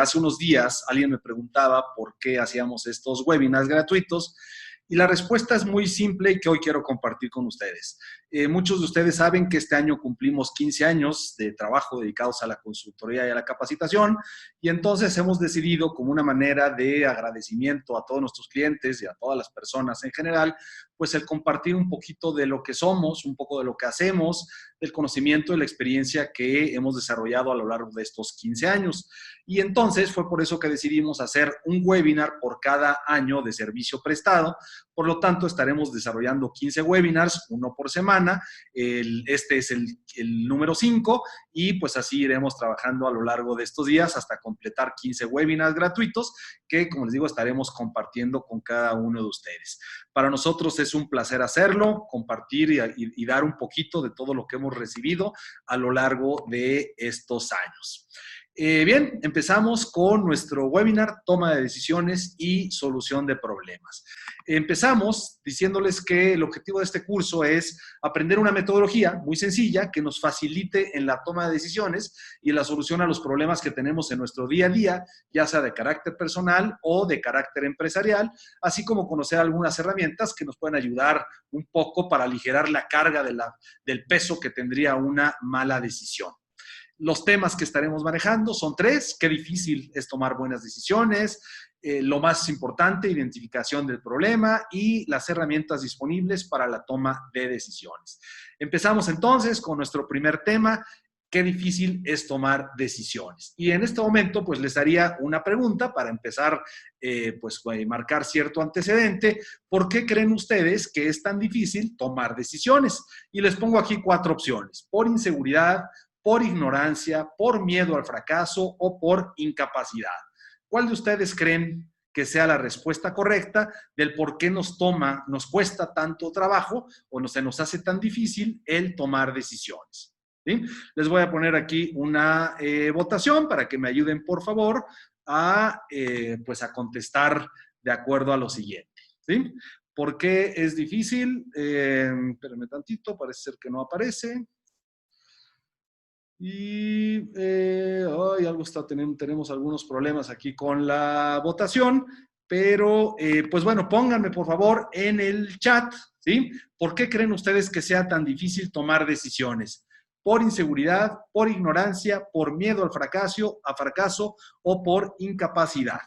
Hace unos días alguien me preguntaba por qué hacíamos estos webinars gratuitos y la respuesta es muy simple y que hoy quiero compartir con ustedes. Muchos de ustedes saben que este año cumplimos 15 años de trabajo dedicados a la consultoría y a la capacitación y entonces hemos decidido, como una manera de agradecimiento a todos nuestros clientes y a todas las personas en general, pues el compartir un poquito de lo que somos, un poco de lo que hacemos, del conocimiento y la experiencia que hemos desarrollado a lo largo de estos 15 años. Y entonces fue por eso que decidimos hacer un webinar por cada año de servicio prestado. Por lo tanto, estaremos desarrollando 15 webinars, uno por semana. Este es el número 5 y pues así iremos trabajando a lo largo de estos días hasta completar 15 webinars gratuitos que, como les digo, estaremos compartiendo con cada uno de ustedes. Para nosotros es un placer hacerlo, compartir y dar un poquito de todo lo que hemos recibido a lo largo de estos años. Bien, empezamos con nuestro webinar, toma de decisiones y solución de problemas. Empezamos diciéndoles que el objetivo de este curso es aprender una metodología muy sencilla que nos facilite en la toma de decisiones y en la solución a los problemas que tenemos en nuestro día a día, ya sea de carácter personal o de carácter empresarial, así como conocer algunas herramientas que nos pueden ayudar un poco para aligerar la carga del peso que tendría una mala decisión. Los temas que estaremos manejando son 3. Qué difícil es tomar buenas decisiones. Lo más importante, identificación del problema y las herramientas disponibles para la toma de decisiones. Empezamos entonces con nuestro primer tema. Qué difícil es tomar decisiones. Y en este momento, pues les haría una pregunta para empezar, marcar cierto antecedente. ¿Por qué creen ustedes que es tan difícil tomar decisiones? Y les pongo aquí 4 opciones. Por inseguridad, por ignorancia, por miedo al fracaso o por incapacidad. ¿Cuál de ustedes creen que sea la respuesta correcta del por qué nos cuesta tanto trabajo o se nos hace tan difícil el tomar decisiones? ¿Sí? Les voy a poner aquí una votación para que me ayuden, por favor, a contestar de acuerdo a lo siguiente. ¿Sí? ¿Por qué es difícil? Espérenme tantito, parece ser que no aparece. Y tenemos algunos problemas aquí con la votación, pero pónganme por favor en el chat, ¿sí? ¿Por qué creen ustedes que sea tan difícil tomar decisiones? ¿Por inseguridad, por ignorancia, por miedo al fracaso o por incapacidad?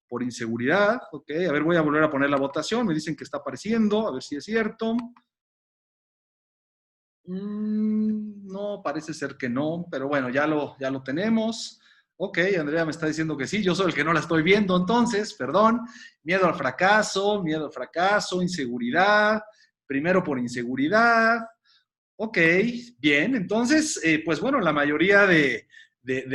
Por inseguridad, ok. A ver, voy a volver a poner la votación. Me dicen que está apareciendo, a ver si es cierto. No, parece ser que no, pero bueno, ya lo tenemos. Ok, Andrea me está diciendo que sí, yo soy el que no la estoy viendo entonces, perdón. Miedo al fracaso, inseguridad, primero por inseguridad. Ok, bien, entonces, la mayoría de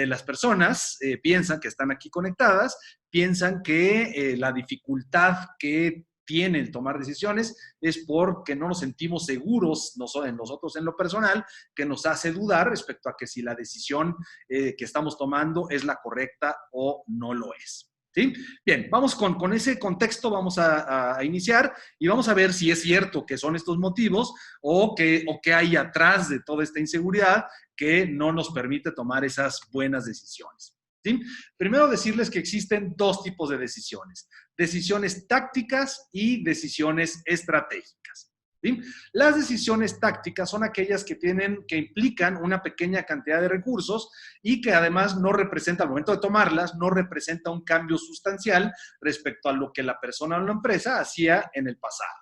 las personas piensan que están aquí conectadas, piensan que la dificultad que tiene el tomar decisiones es porque no nos sentimos seguros nosotros en lo personal, que nos hace dudar respecto a que si la decisión que estamos tomando es la correcta o no lo es. ¿Sí? Bien, vamos con ese contexto, vamos a iniciar y vamos a ver si es cierto que son estos motivos o qué hay atrás de toda esta inseguridad que no nos permite tomar esas buenas decisiones. ¿Sí? Primero decirles que existen 2 tipos de decisiones: decisiones tácticas y decisiones estratégicas. ¿Sí? Las decisiones tácticas son aquellas que implican una pequeña cantidad de recursos y que además no representa, al momento de tomarlas, no representa un cambio sustancial respecto a lo que la persona o la empresa hacía en el pasado.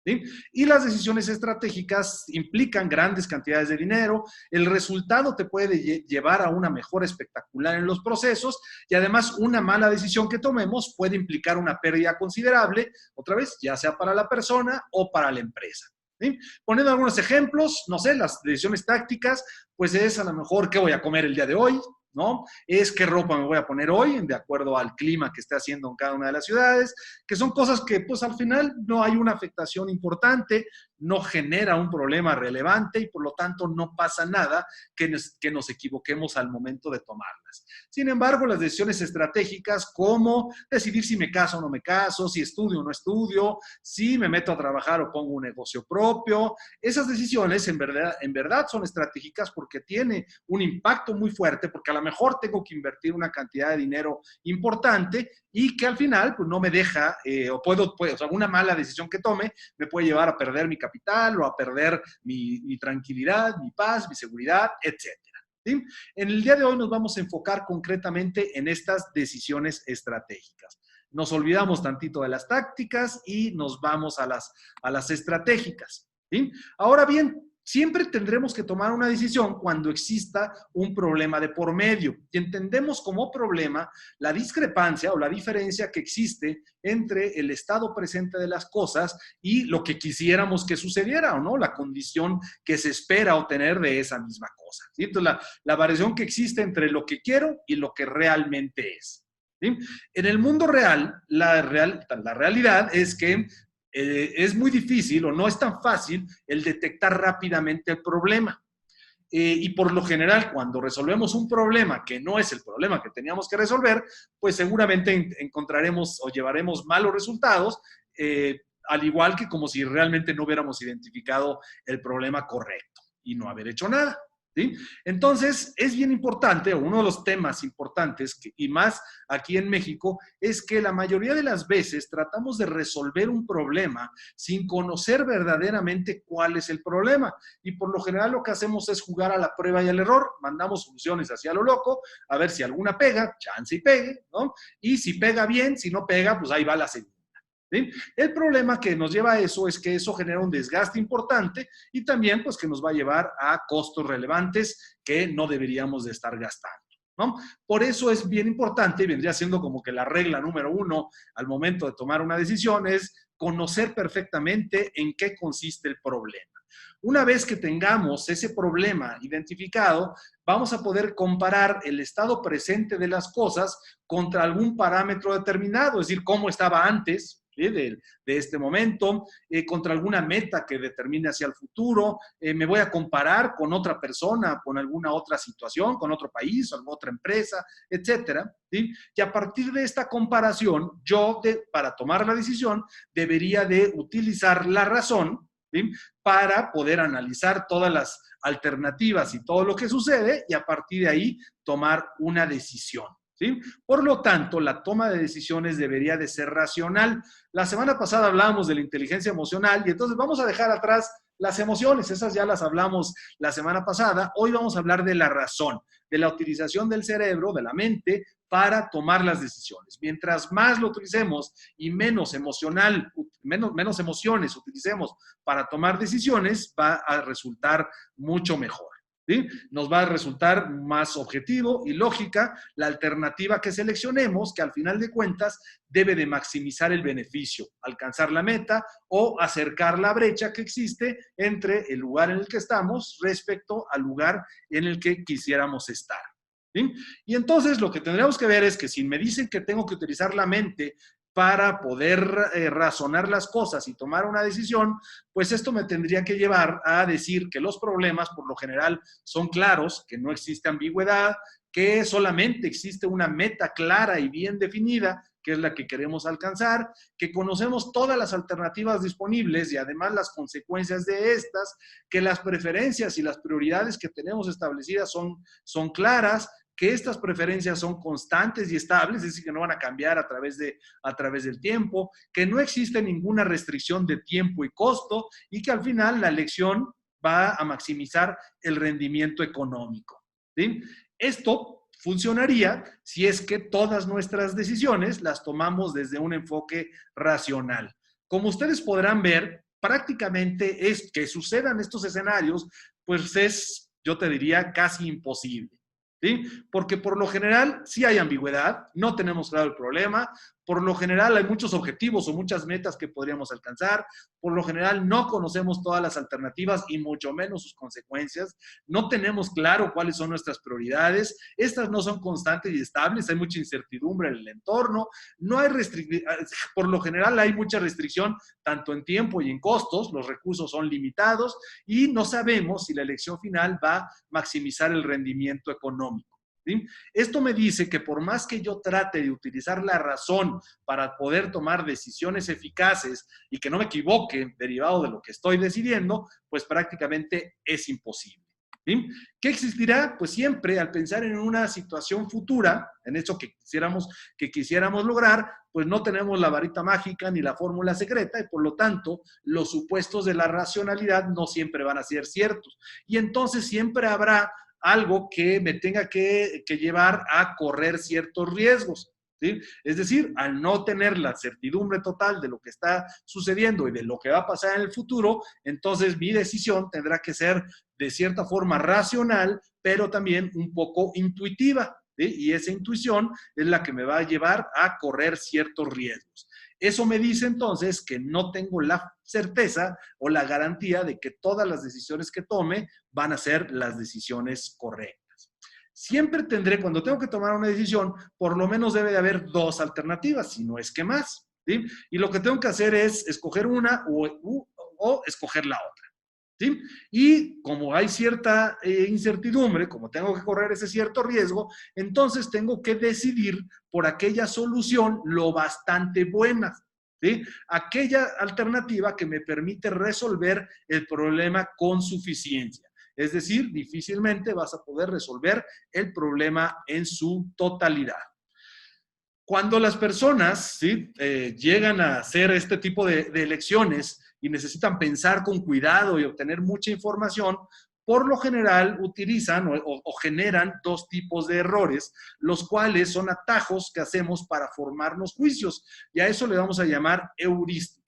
¿Sí? Y las decisiones estratégicas implican grandes cantidades de dinero, el resultado te puede llevar a una mejora espectacular en los procesos y además una mala decisión que tomemos puede implicar una pérdida considerable, otra vez, ya sea para la persona o para la empresa. ¿Sí? Poniendo algunos ejemplos, no sé, las decisiones tácticas, pues es a lo mejor qué voy a comer el día de hoy, ¿no? Es qué ropa me voy a poner hoy, de acuerdo al clima que esté haciendo en cada una de las ciudades, que son cosas que pues al final no hay una afectación importante, no genera un problema relevante y por lo tanto no pasa nada que nos equivoquemos al momento de tomarlas. Sin embargo, las decisiones estratégicas, como decidir si me caso o no me caso, si estudio o no estudio, si me meto a trabajar o pongo un negocio propio, esas decisiones en verdad son estratégicas porque tiene un impacto muy fuerte, porque a lo lo mejor tengo que invertir una cantidad de dinero importante y que al final pues, no me deja, o sea, una mala decisión que tome me puede llevar a perder mi capital o a perder mi tranquilidad, mi paz, mi seguridad, etcétera. ¿Sí? En el día de hoy nos vamos a enfocar concretamente en estas decisiones estratégicas. Nos olvidamos tantito de las tácticas y nos vamos a las estratégicas. ¿Sí? Ahora bien, siempre tendremos que tomar una decisión cuando exista un problema de por medio. Y entendemos como problema la discrepancia o la diferencia que existe entre el estado presente de las cosas y lo que quisiéramos que sucediera, ¿o no? La condición que se espera obtener de esa misma cosa. ¿Sí? Entonces, la variación que existe entre lo que quiero y lo que realmente es. ¿Sí? En el mundo real, la realidad es que es muy difícil o no es tan fácil el detectar rápidamente el problema. Y por lo general, cuando resolvemos un problema que no es el problema que teníamos que resolver, pues seguramente encontraremos o llevaremos malos resultados, al igual que como si realmente no hubiéramos identificado el problema correcto y no haber hecho nada. ¿Sí? Entonces, es bien importante, o uno de los temas importantes, y más aquí en México, es que la mayoría de las veces tratamos de resolver un problema sin conocer verdaderamente cuál es el problema. Y por lo general lo que hacemos es jugar a la prueba y al error, mandamos soluciones hacia lo loco, a ver si alguna pega, chance y pegue, ¿no? Y si pega bien, si no pega, pues ahí va la segunda. ¿Sí? El problema que nos lleva a eso es que eso genera un desgaste importante y también pues que nos va a llevar a costos relevantes que no deberíamos de estar gastando, ¿no? Por eso es bien importante y vendría siendo como que la regla número uno al momento de tomar una decisión es conocer perfectamente en qué consiste el problema. Una vez que tengamos ese problema identificado, vamos a poder comparar el estado presente de las cosas contra algún parámetro determinado, es decir, cómo estaba antes, ¿sí? de este momento, contra alguna meta que determine hacia el futuro, me voy a comparar con otra persona, con alguna otra situación, con otro país, alguna otra empresa, etcétera. ¿Sí? Y a partir de esta comparación, para tomar la decisión, debería de utilizar la razón, ¿sí? Para poder analizar todas las alternativas y todo lo que sucede y a partir de ahí tomar una decisión. ¿Sí? Por lo tanto, la toma de decisiones debería de ser racional. La semana pasada hablábamos de la inteligencia emocional y entonces vamos a dejar atrás las emociones, esas ya las hablamos la semana pasada. Hoy vamos a hablar de la razón, de la utilización del cerebro, de la mente, para tomar las decisiones. Mientras más lo utilicemos y menos emociones utilicemos para tomar decisiones, va a resultar mucho mejor. ¿Sí? Nos va a resultar más objetivo y lógica la alternativa que seleccionemos, que al final de cuentas debe de maximizar el beneficio, alcanzar la meta o acercar la brecha que existe entre el lugar en el que estamos respecto al lugar en el que quisiéramos estar. ¿Sí? Y entonces lo que tendríamos que ver es que si me dicen que tengo que utilizar la mente para poder razonar las cosas y tomar una decisión, pues esto me tendría que llevar a decir que los problemas por lo general son claros, que no existe ambigüedad, que solamente existe una meta clara y bien definida, que es la que queremos alcanzar, que conocemos todas las alternativas disponibles y además las consecuencias de estas, que las preferencias y las prioridades que tenemos establecidas son claras, que estas preferencias son constantes y estables, es decir, que no van a cambiar a través del tiempo, que no existe ninguna restricción de tiempo y costo y que al final la elección va a maximizar el rendimiento económico. ¿Sí? Esto funcionaría si es que todas nuestras decisiones las tomamos desde un enfoque racional. Como ustedes podrán ver, prácticamente es que sucedan estos escenarios, pues es, yo te diría, casi imposible. ¿Sí? Porque por lo general sí hay ambigüedad, no tenemos claro el problema, por lo general hay muchos objetivos o muchas metas que podríamos alcanzar, por lo general no conocemos todas las alternativas y mucho menos sus consecuencias, no tenemos claro cuáles son nuestras prioridades, estas no son constantes y estables, hay mucha incertidumbre en el entorno, no hay por lo general hay mucha restricción tanto en tiempo y en costos, los recursos son limitados y no sabemos si la elección final va a maximizar el rendimiento económico. ¿Sí? Esto me dice que por más que yo trate de utilizar la razón para poder tomar decisiones eficaces y que no me equivoque derivado de lo que estoy decidiendo, pues prácticamente es imposible. ¿Sí? ¿Qué existirá? Pues siempre al pensar en una situación futura, en eso que quisiéramos lograr, pues no tenemos la varita mágica ni la fórmula secreta y por lo tanto los supuestos de la racionalidad no siempre van a ser ciertos. Y entonces siempre habrá algo que me tenga que llevar a correr ciertos riesgos. ¿Sí? Es decir, al no tener la certidumbre total de lo que está sucediendo y de lo que va a pasar en el futuro, entonces mi decisión tendrá que ser de cierta forma racional, pero también un poco intuitiva. ¿Sí? Y esa intuición es la que me va a llevar a correr ciertos riesgos. Eso me dice entonces que no tengo la certeza o la garantía de que todas las decisiones que tome van a ser las decisiones correctas. Siempre tendré, cuando tengo que tomar una decisión, por lo menos debe de haber dos alternativas, si no es que más. ¿Sí? Y lo que tengo que hacer es escoger una o escoger la otra. ¿Sí? Y como hay cierta incertidumbre, como tengo que correr ese cierto riesgo, entonces tengo que decidir por aquella solución lo bastante buena. ¿Sí? Aquella alternativa que me permite resolver el problema con suficiencia. Es decir, difícilmente vas a poder resolver el problema en su totalidad. Cuando las personas, ¿sí? Llegan a hacer este tipo de elecciones y necesitan pensar con cuidado y obtener mucha información, por lo general utilizan o generan dos tipos de errores, los cuales son atajos que hacemos para formarnos juicios, y a eso le vamos a llamar heurística.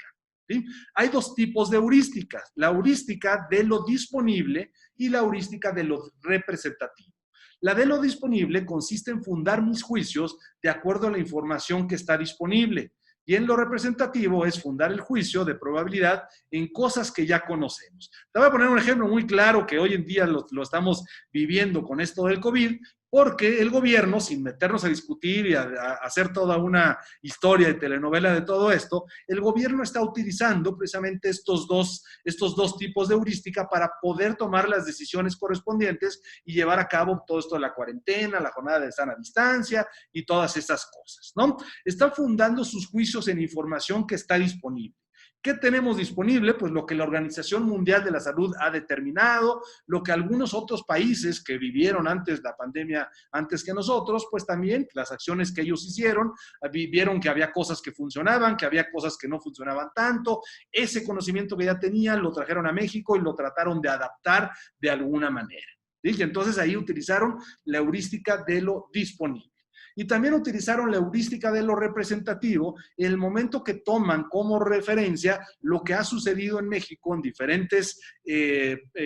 ¿Sí? Hay dos tipos de heurísticas, la heurística de lo disponible y la heurística de lo representativo. La de lo disponible consiste en fundar mis juicios de acuerdo a la información que está disponible. Y en lo representativo es fundar el juicio de probabilidad en cosas que ya conocemos. Te voy a poner un ejemplo muy claro que hoy en día lo estamos viviendo con esto del COVID, porque el gobierno, sin meternos a discutir y a hacer toda una historia de telenovela de todo esto, el gobierno está utilizando precisamente estos dos tipos de heurística para poder tomar las decisiones correspondientes y llevar a cabo todo esto de la cuarentena, la jornada de sana distancia y todas esas cosas, ¿no? Están fundando sus juicios en información que está disponible. ¿Qué tenemos disponible? Pues lo que la Organización Mundial de la Salud ha determinado, lo que algunos otros países que vivieron antes la pandemia, antes que nosotros, pues también las acciones que ellos hicieron, vieron que había cosas que funcionaban, que había cosas que no funcionaban tanto, ese conocimiento que ya tenían lo trajeron a México y lo trataron de adaptar de alguna manera. ¿Sí? Y entonces ahí utilizaron la heurística de lo disponible. Y también utilizaron la heurística de lo representativo en el momento que toman como referencia lo que ha sucedido en México en diferentes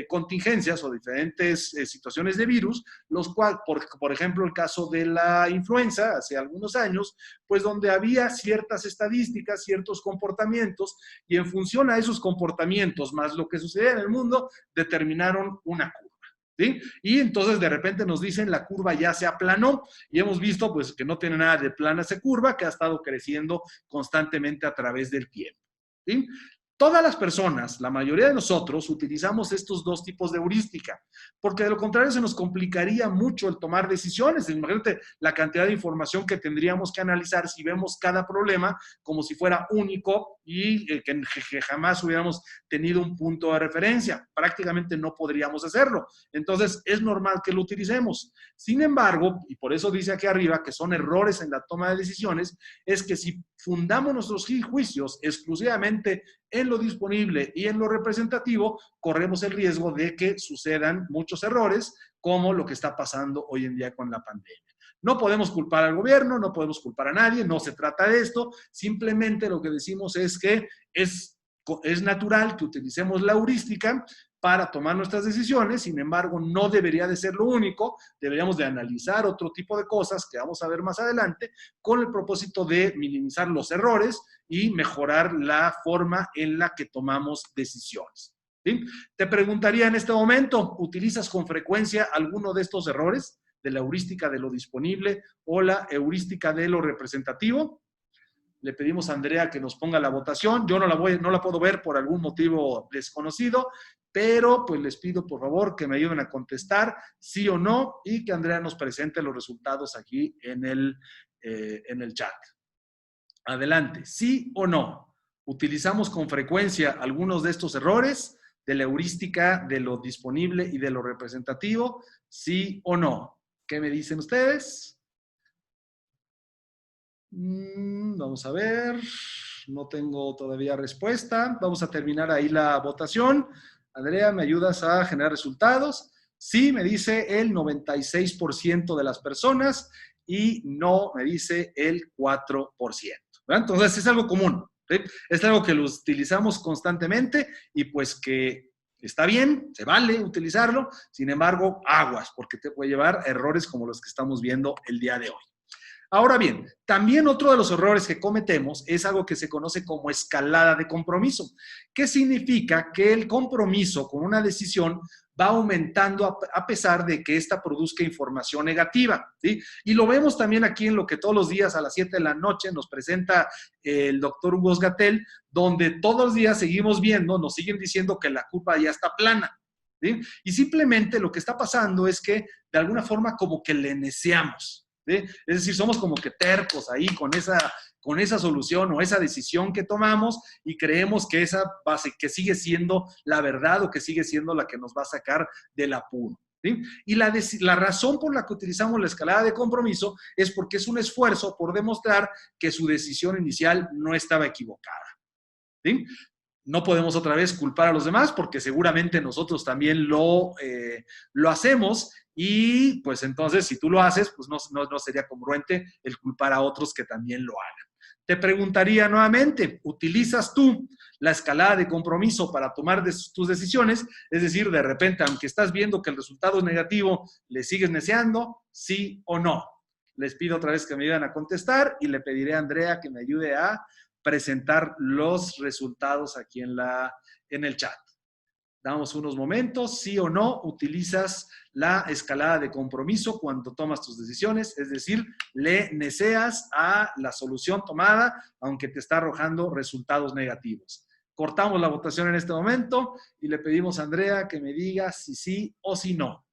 contingencias o diferentes situaciones de virus, los cuales, por ejemplo, el caso de la influenza hace algunos años, pues donde había ciertas estadísticas, ciertos comportamientos, y en función a esos comportamientos más lo que sucedía en el mundo, determinaron una curva. ¿Sí? Y entonces de repente nos dicen la curva ya se aplanó y hemos visto pues que no tiene nada de plana esa curva, que ha estado creciendo constantemente a través del tiempo. ¿Sí? Todas las personas, la mayoría de nosotros, utilizamos estos dos tipos de heurística, porque de lo contrario se nos complicaría mucho el tomar decisiones. Imagínate la cantidad de información que tendríamos que analizar si vemos cada problema como si fuera único y que jamás hubiéramos tenido un punto de referencia. Prácticamente no podríamos hacerlo. Entonces, es normal que lo utilicemos. Sin embargo, y por eso dice aquí arriba que son errores en la toma de decisiones, es que si fundamos nuestros juicios exclusivamente en lo disponible y en lo representativo, corremos el riesgo de que sucedan muchos errores, como lo que está pasando hoy en día con la pandemia. No podemos culpar al gobierno, no podemos culpar a nadie, no se trata de esto, simplemente lo que decimos es que es natural que utilicemos la heurística para tomar nuestras decisiones, sin embargo, no debería de ser lo único, deberíamos de analizar otro tipo de cosas que vamos a ver más adelante, con el propósito de minimizar los errores y mejorar la forma en la que tomamos decisiones. ¿Sí? Te preguntaría en este momento, ¿utilizas con frecuencia alguno de estos errores de la heurística de lo disponible o la heurística de lo representativo? Le pedimos a Andrea que nos ponga la votación. Yo no la puedo ver por algún motivo desconocido, pero pues les pido por favor que me ayuden a contestar sí o no y que Andrea nos presente los resultados aquí en el chat. Adelante, ¿sí o no? ¿Utilizamos con frecuencia algunos de estos errores de la heurística, de lo disponible y de lo representativo? ¿Sí o no? ¿Qué me dicen ustedes? Vamos a ver. No tengo todavía respuesta. Vamos a terminar ahí la votación. Andrea, ¿me ayudas a generar resultados? Sí, me dice el 96% de las personas y no, me dice el 4%. ¿Verdad? Entonces, es algo común. ¿Sí? Es algo que lo utilizamos constantemente y pues que está bien, se vale utilizarlo. Sin embargo, aguas, porque te puede llevar a errores como los que estamos viendo el día de hoy. Ahora bien, también otro de los errores que cometemos es algo que se conoce como escalada de compromiso, que significa que el compromiso con una decisión va aumentando a pesar de que ésta produzca información negativa, ¿sí? Y lo vemos también aquí en lo que todos los días a las 7 de la noche nos presenta el doctor Hugo Gatel, donde todos los días seguimos viendo, nos siguen diciendo que la curva ya está plana, ¿sí? Y simplemente lo que está pasando es que de alguna forma como que le neceamos. ¿Sí? Es decir, somos como que tercos ahí con esa solución o esa decisión que tomamos y creemos que esa base, que sigue siendo la verdad o que sigue siendo la que nos va a sacar del apuro. ¿Sí? Y la razón por la que utilizamos la escalada de compromiso es porque es un esfuerzo por demostrar que su decisión inicial no estaba equivocada. ¿Sí? No podemos otra vez culpar a los demás porque seguramente nosotros también lo hacemos y pues entonces si tú lo haces, pues no sería congruente el culpar a otros que también lo hagan. Te preguntaría nuevamente, ¿utilizas tú la escalada de compromiso para tomar tus decisiones? Es decir, de repente, aunque estás viendo que el resultado es negativo, ¿le sigues neceando? ¿Sí o no? Les pido otra vez que me ayuden a contestar y le pediré a Andrea que me ayude a presentar los resultados aquí en el chat. Damos unos momentos, sí o no, utilizas la escalada de compromiso cuando tomas tus decisiones, es decir, le neceas a la solución tomada, aunque te está arrojando resultados negativos. Cortamos la votación en este momento y le pedimos a Andrea que me diga si sí o si no.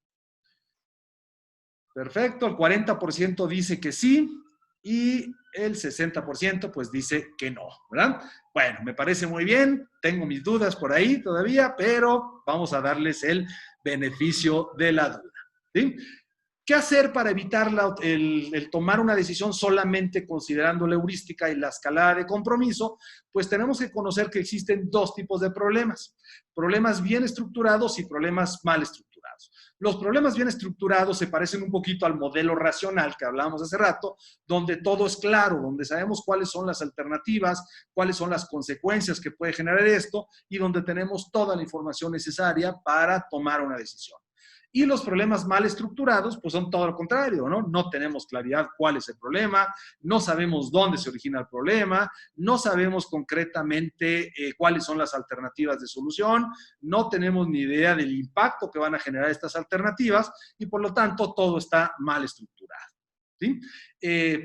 Perfecto, el 40% dice que sí y el 60% pues dice que no, ¿verdad? Bueno, me parece muy bien, tengo mis dudas por ahí todavía, pero vamos a darles el beneficio de la duda, ¿sí? ¿Qué hacer para evitar el tomar una decisión solamente considerando la heurística y la escalada de compromiso? Pues tenemos que conocer que existen dos tipos de problemas. Problemas bien estructurados y problemas mal estructurados. Los problemas bien estructurados se parecen un poquito al modelo racional que hablábamos hace rato, donde todo es claro, donde sabemos cuáles son las alternativas, cuáles son las consecuencias que puede generar esto y donde tenemos toda la información necesaria para tomar una decisión. Y los problemas mal estructurados, pues son todo lo contrario, ¿no? No tenemos claridad cuál es el problema, no sabemos dónde se origina el problema, no sabemos concretamente cuáles son las alternativas de solución, no tenemos ni idea del impacto que van a generar estas alternativas y por lo tanto todo está mal estructurado. ¿Sí?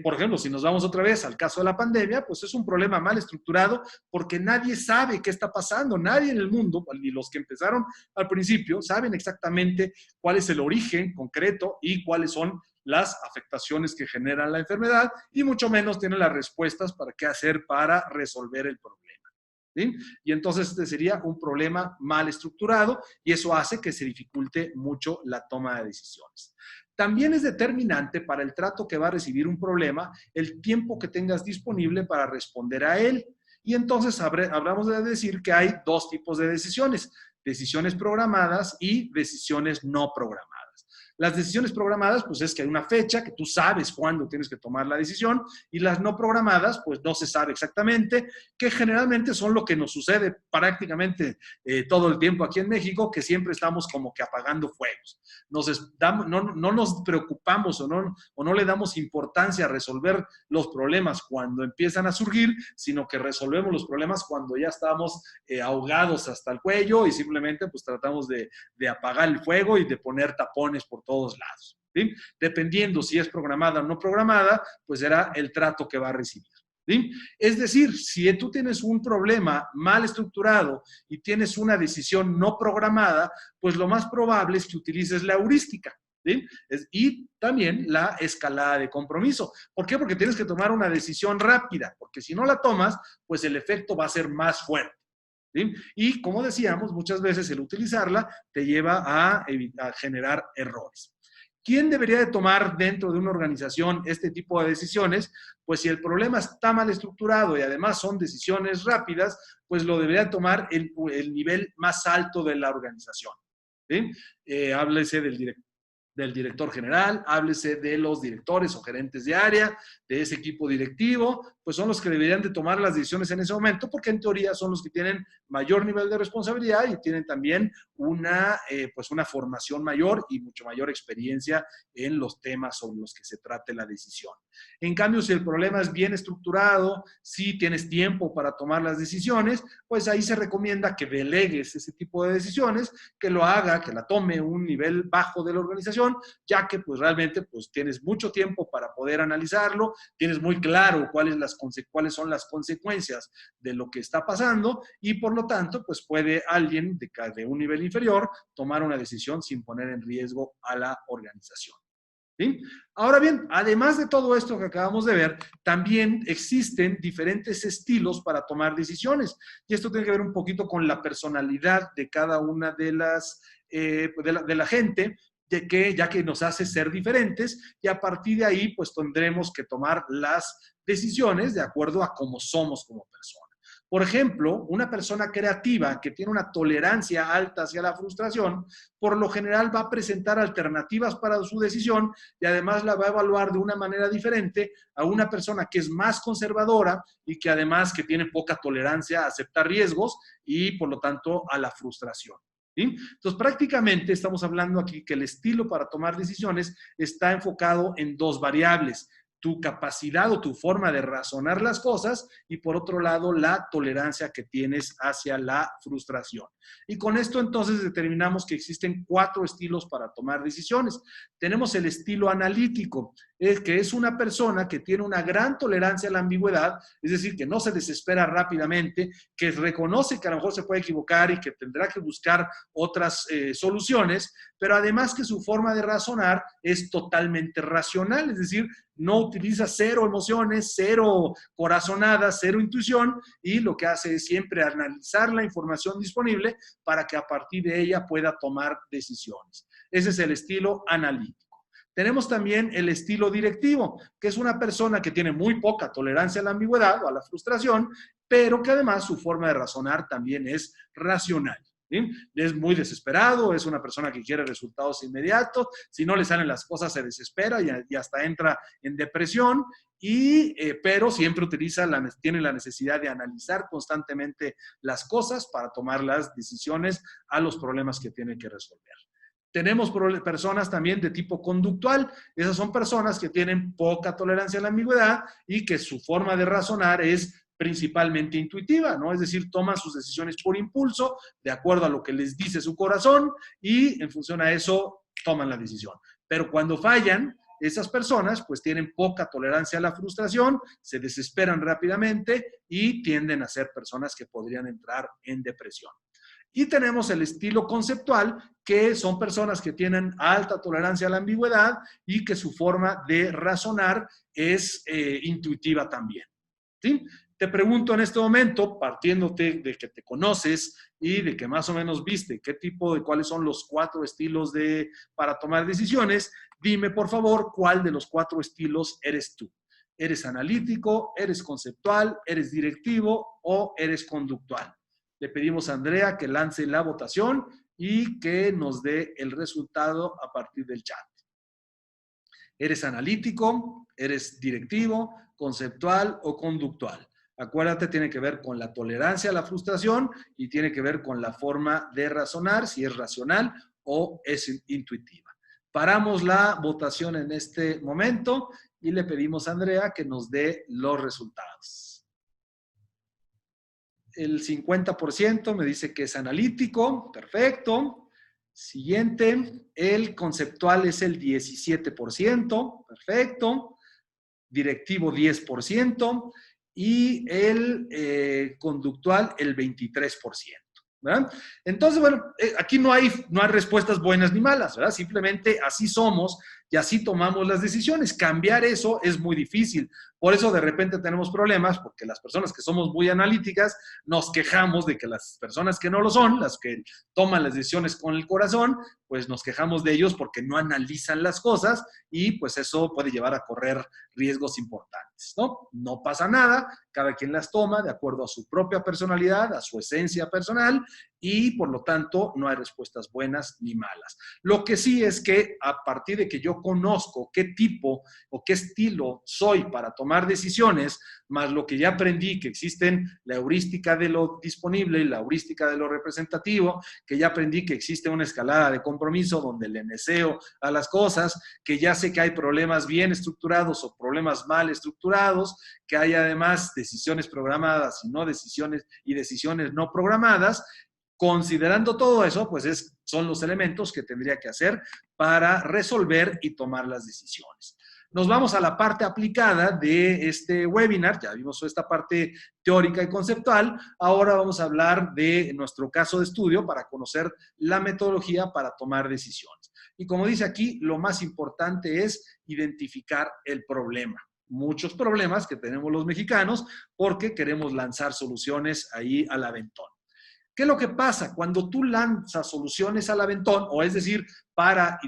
Por ejemplo, si nos vamos otra vez al caso de la pandemia, pues es un problema mal estructurado porque nadie sabe qué está pasando, nadie en el mundo, ni los que empezaron al principio, saben exactamente cuál es el origen concreto y cuáles son las afectaciones que generan la enfermedad y mucho menos tienen las respuestas para qué hacer para resolver el problema. ¿Sí? Y entonces este sería un problema mal estructurado y eso hace que se dificulte mucho la toma de decisiones. También es determinante para el trato que va a recibir un problema el tiempo que tengas disponible para responder a él. Y entonces hablamos de decir que hay dos tipos de decisiones programadas y decisiones no programadas. Las decisiones programadas, pues es que hay una fecha, que tú sabes cuándo tienes que tomar la decisión, y las no programadas, pues no se sabe exactamente, que generalmente son lo que nos sucede prácticamente todo el tiempo aquí en México, que siempre estamos como que apagando fuegos. No nos preocupamos o no le damos importancia a resolver los problemas cuando empiezan a surgir, sino que resolvemos los problemas cuando ya estamos ahogados hasta el cuello y simplemente pues tratamos de apagar el fuego y de poner tapones por todos lados. ¿Sí? Dependiendo si es programada o no programada, pues será el trato que va a recibir. ¿Sí? Es decir, si tú tienes un problema mal estructurado y tienes una decisión no programada, pues lo más probable es que utilices la heurística. ¿Sí? Y también la escalada de compromiso. ¿Por qué? Porque tienes que tomar una decisión rápida, porque si no la tomas, pues el efecto va a ser más fuerte. ¿sí? Y como decíamos, muchas veces el utilizarla te lleva a generar errores. ¿Quién debería de tomar dentro de una organización este tipo de decisiones? Pues si el problema está mal estructurado y además son decisiones rápidas, pues lo debería tomar el nivel más alto de la organización. ¿Sí? Háblese del director general, háblese de los directores o gerentes de área, de ese equipo directivo, pues son los que deberían de tomar las decisiones en ese momento, porque en teoría son los que tienen mayor nivel de responsabilidad y tienen también pues una formación mayor y mucho mayor experiencia en los temas sobre los que se trate la decisión. En cambio, si el problema es bien estructurado, si tienes tiempo para tomar las decisiones, pues ahí se recomienda que delegues ese tipo de decisiones, que lo haga, que la tome un nivel bajo de la organización, ya que pues realmente pues tienes mucho tiempo para poder analizarlo, tienes muy claro cuáles son las consecuencias de lo que está pasando y por lo tanto pues puede alguien de un nivel inferior tomar una decisión sin poner en riesgo a la organización. ¿Sí? Ahora bien, además de todo esto que acabamos de ver, también existen diferentes estilos para tomar decisiones. Y esto tiene que ver un poquito con la personalidad de cada una de la gente, ya que nos hace ser diferentes, y a partir de ahí, pues tendremos que tomar las decisiones de acuerdo a cómo somos como personas. Por ejemplo, una persona creativa que tiene una tolerancia alta hacia la frustración, por lo general va a presentar alternativas para su decisión y además la va a evaluar de una manera diferente a una persona que es más conservadora y que además que tiene poca tolerancia a aceptar riesgos y por lo tanto a la frustración. ¿Sí? Entonces, prácticamente estamos hablando aquí que el estilo para tomar decisiones está enfocado en dos variables: tu capacidad o tu forma de razonar las cosas y por otro lado la tolerancia que tienes hacia la frustración. Y con esto entonces determinamos que existen 4 estilos para tomar decisiones. Tenemos el estilo analítico, que es una persona que tiene una gran tolerancia a la ambigüedad, es decir, que no se desespera rápidamente, que reconoce que a lo mejor se puede equivocar y que tendrá que buscar otras soluciones, pero además que su forma de razonar es totalmente racional, es decir, no utiliza cero emociones, cero corazonadas, cero intuición, y lo que hace es siempre analizar la información disponible para que a partir de ella pueda tomar decisiones. Ese es el estilo analítico. Tenemos también el estilo directivo, que es una persona que tiene muy poca tolerancia a la ambigüedad o a la frustración, pero que además su forma de razonar también es racional. ¿Sí? Es muy desesperado, es una persona que quiere resultados inmediatos, si no le salen las cosas se desespera y hasta entra en depresión, pero siempre tiene la necesidad de analizar constantemente las cosas para tomar las decisiones a los problemas que tiene que resolver. Tenemos personas también de tipo conductual. Esas son personas que tienen poca tolerancia a la ambigüedad y que su forma de razonar es principalmente intuitiva, ¿no? Es decir, toman sus decisiones por impulso, de acuerdo a lo que les dice su corazón, y en función a eso toman la decisión. Pero cuando fallan, esas personas pues tienen poca tolerancia a la frustración, se desesperan rápidamente y tienden a ser personas que podrían entrar en depresión. Y tenemos el estilo conceptual, que son personas que tienen alta tolerancia a la ambigüedad y que su forma de razonar es intuitiva también. ¿Sí? Te pregunto en este momento, partiéndote de que te conoces y de que más o menos viste cuáles son los 4 estilos para tomar decisiones, dime por favor cuál de los 4 estilos eres tú. ¿Eres analítico, eres conceptual, eres directivo o eres conductual? Le pedimos a Andrea que lance la votación y que nos dé el resultado a partir del chat. ¿Eres analítico, eres directivo, conceptual o conductual? Acuérdate, tiene que ver con la tolerancia a la frustración y tiene que ver con la forma de razonar, si es racional o es intuitiva. Paramos la votación en este momento y le pedimos a Andrea que nos dé los resultados. El 50% me dice que es analítico, perfecto. Siguiente, el conceptual es el 17%, perfecto. Directivo 10% y el conductual el 23%. ¿Verdad? Entonces, bueno, aquí no hay respuestas buenas ni malas, ¿verdad? Simplemente así somos y así tomamos las decisiones. Cambiar eso es muy difícil. Por eso de repente tenemos problemas, porque las personas que somos muy analíticas nos quejamos de que las personas que no lo son, las que toman las decisiones con el corazón, pues nos quejamos de ellos porque no analizan las cosas y pues eso puede llevar a correr riesgos importantes, ¿no? No pasa nada, cada quien las toma de acuerdo a su propia personalidad, a su esencia personal y por lo tanto no hay respuestas buenas ni malas. Lo que sí es que a partir de que yo conozco qué tipo o qué estilo soy para tomar decisiones, más lo que ya aprendí, que existen la heurística de lo disponible y la heurística de lo representativo, que ya aprendí que existe una escalada de compromiso donde le neseo a las cosas, que ya sé que hay problemas bien estructurados o problemas mal estructurados, que hay además decisiones programadas y no decisiones y decisiones no programadas. Considerando todo eso, pues son los elementos que tendría que hacer para resolver y tomar las decisiones. Nos vamos a la parte aplicada de este webinar. Ya vimos esta parte teórica y conceptual. Ahora vamos a hablar de nuestro caso de estudio para conocer la metodología para tomar decisiones. Y como dice aquí, lo más importante es identificar el problema. Muchos problemas que tenemos los mexicanos porque queremos lanzar soluciones ahí al aventón. ¿Qué es lo que pasa? Cuando tú lanzas soluciones al aventón, o es decir, para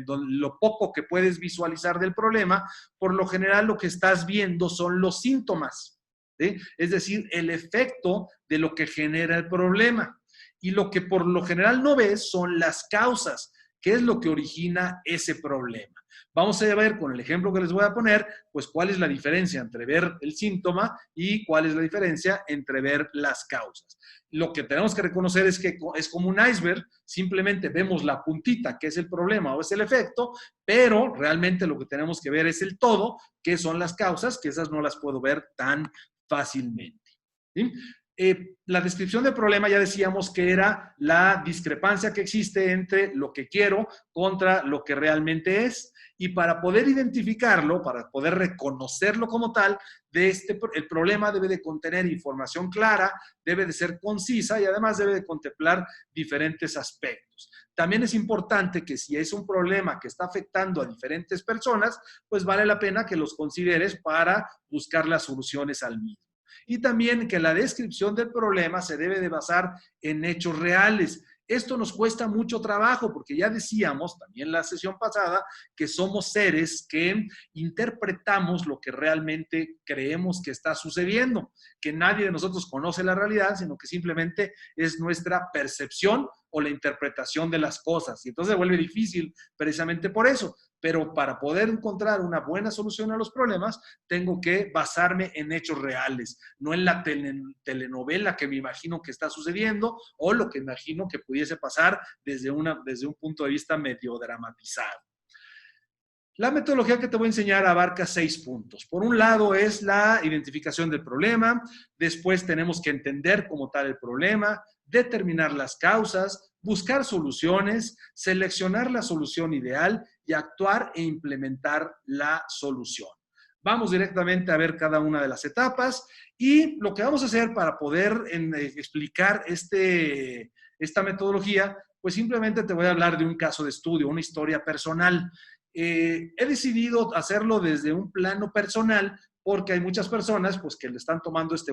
lo poco que puedes visualizar del problema, por lo general lo que estás viendo son los síntomas, ¿sí? Es decir, el efecto de lo que genera el problema. Y lo que por lo general no ves son las causas, qué es lo que origina ese problema. Vamos a ver con el ejemplo que les voy a poner, pues cuál es la diferencia entre ver el síntoma y cuál es la diferencia entre ver las causas. Lo que tenemos que reconocer es que es como un iceberg, simplemente vemos la puntita, que es el problema o es el efecto, pero realmente lo que tenemos que ver es el todo, que son las causas, que esas no las puedo ver tan fácilmente. ¿Sí? La descripción del problema ya decíamos que era la discrepancia que existe entre lo que quiero contra lo que realmente es. Y para poder identificarlo, para poder reconocerlo como tal, el problema debe de contener información clara, debe de ser concisa y además debe de contemplar diferentes aspectos. También es importante que si es un problema que está afectando a diferentes personas, pues vale la pena que los consideres para buscar las soluciones al mismo. Y también que la descripción del problema se debe de basar en hechos reales. Esto nos cuesta mucho trabajo porque ya decíamos también en la sesión pasada que somos seres que interpretamos lo que realmente creemos que está sucediendo, que nadie de nosotros conoce la realidad, sino que simplemente es nuestra percepción o la interpretación de las cosas. Y entonces se vuelve difícil precisamente por eso. Pero para poder encontrar una buena solución a los problemas, tengo que basarme en hechos reales, no en la telenovela que me imagino que está sucediendo o lo que imagino que pudiese pasar desde un punto de vista medio dramatizado. La metodología que te voy a enseñar abarca 6 puntos. Por un lado es la identificación del problema, después tenemos que entender como tal el problema, determinar las causas, buscar soluciones, seleccionar la solución ideal y actuar e implementar la solución. Vamos directamente a ver cada una de las etapas y lo que vamos a hacer para poder explicar esta metodología, pues simplemente te voy a hablar de un caso de estudio, una historia personal. He decidido hacerlo desde un plano personal porque hay muchas personas pues, que le están tomando este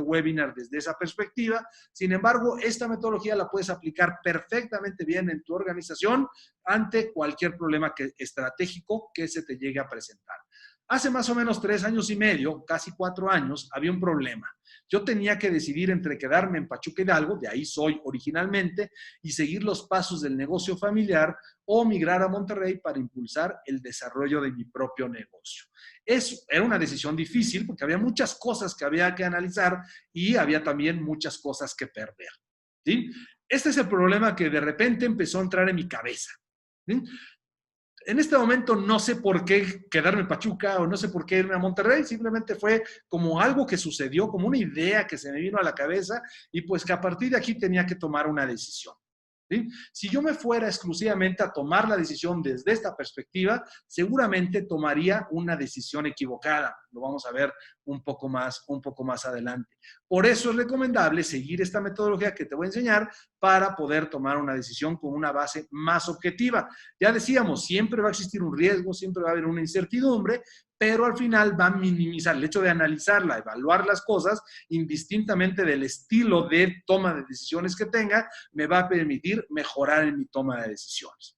webinar desde esa perspectiva. Sin embargo, esta metodología la puedes aplicar perfectamente bien en tu organización ante cualquier problema estratégico que se te llegue a presentar. Hace más o menos 3 años y medio, casi 4 años, había un problema. Yo tenía que decidir entre quedarme en Pachuca Hidalgo, de ahí soy originalmente, y seguir los pasos del negocio familiar o migrar a Monterrey para impulsar el desarrollo de mi propio negocio. Era una decisión difícil porque había muchas cosas que había que analizar y había también muchas cosas que perder. ¿Sí? Este es el problema que de repente empezó a entrar en mi cabeza. ¿Sí? En este momento no sé por qué quedarme en Pachuca o no sé por qué irme a Monterrey, simplemente fue como algo que sucedió, como una idea que se me vino a la cabeza y pues que a partir de aquí tenía que tomar una decisión. ¿Sí? Si yo me fuera exclusivamente a tomar la decisión desde esta perspectiva, seguramente tomaría una decisión equivocada. Lo vamos a ver un poco más adelante. Por eso es recomendable seguir esta metodología que te voy a enseñar para poder tomar una decisión con una base más objetiva. Ya decíamos, siempre va a existir un riesgo, siempre va a haber una incertidumbre, pero al final va a minimizar el hecho de analizarla, evaluar las cosas, indistintamente del estilo de toma de decisiones que tenga, me va a permitir mejorar en mi toma de decisiones.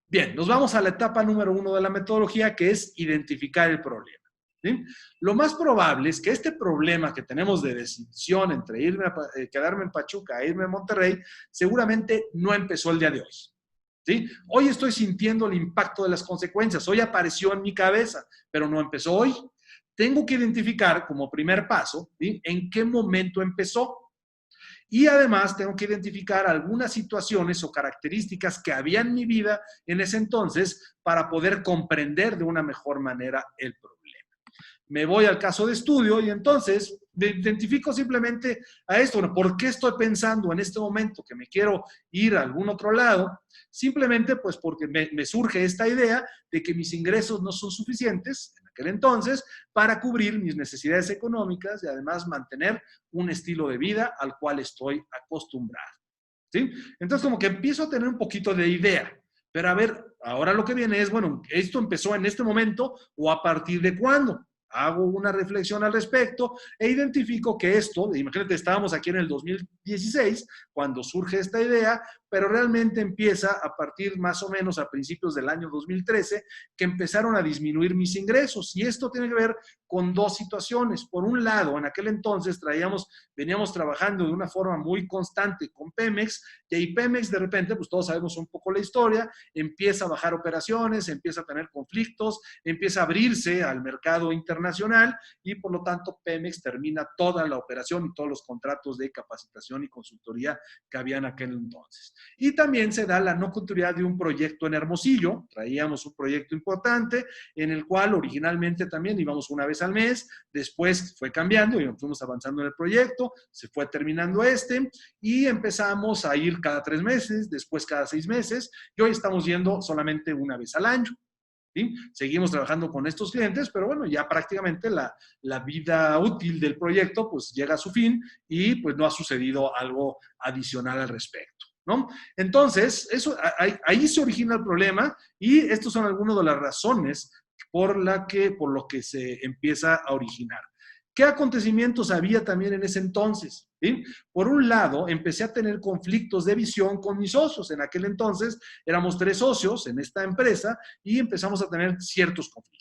Bien, nos vamos a la etapa número 1 de la metodología, que es identificar el problema. ¿Sí? Lo más probable es que este problema que tenemos de decisión entre quedarme en Pachuca e irme a Monterrey, seguramente no empezó el día de hoy. ¿Sí? Hoy estoy sintiendo el impacto de las consecuencias, hoy apareció en mi cabeza, pero no empezó hoy. Tengo que identificar como primer paso, ¿sí?, en qué momento empezó. Y además tengo que identificar algunas situaciones o características que había en mi vida en ese entonces para poder comprender de una mejor manera el problema. Me voy al caso de estudio y entonces identifico simplemente a esto. Bueno, ¿por qué estoy pensando en este momento que me quiero ir a algún otro lado? Simplemente pues porque me surge esta idea de que mis ingresos no son suficientes en aquel entonces para cubrir mis necesidades económicas y además mantener un estilo de vida al cual estoy acostumbrado. ¿Sí? Entonces como que empiezo a tener un poquito de idea. Pero a ver, ahora lo que viene es, bueno, ¿esto empezó en este momento o a partir de cuándo? Hago una reflexión al respecto e identifico que esto, imagínate, estábamos aquí en el 2016 cuando surge esta idea, pero realmente empieza a partir más o menos a principios del año 2013 que empezaron a disminuir mis ingresos. Y esto tiene que ver con dos situaciones. Por un lado, en aquel entonces veníamos trabajando de una forma muy constante con Pemex, y ahí Pemex de repente, pues todos sabemos un poco la historia, empieza a bajar operaciones, empieza a tener conflictos, empieza a abrirse al mercado internacional y por lo tanto Pemex termina toda la operación y todos los contratos de capacitación y consultoría que había en aquel entonces. Y también se da la no continuidad de un proyecto en Hermosillo. Traíamos un proyecto importante en el cual originalmente también íbamos una vez al mes, después fue cambiando y fuimos avanzando en el proyecto, se fue terminando y empezamos a ir cada 3 meses, después cada 6 meses y hoy estamos yendo solamente una vez al año. ¿Sí? Seguimos trabajando con estos clientes, pero bueno, ya prácticamente la vida útil del proyecto pues llega a su fin y pues no ha sucedido algo adicional al respecto, ¿no? Entonces, ahí se origina el problema y estos son algunas de las razones por lo que se empieza a originar. ¿Qué acontecimientos había también en ese entonces? ¿Sí? Por un lado, empecé a tener conflictos de visión con mis socios. En aquel entonces éramos 3 socios en esta empresa y empezamos a tener ciertos conflictos.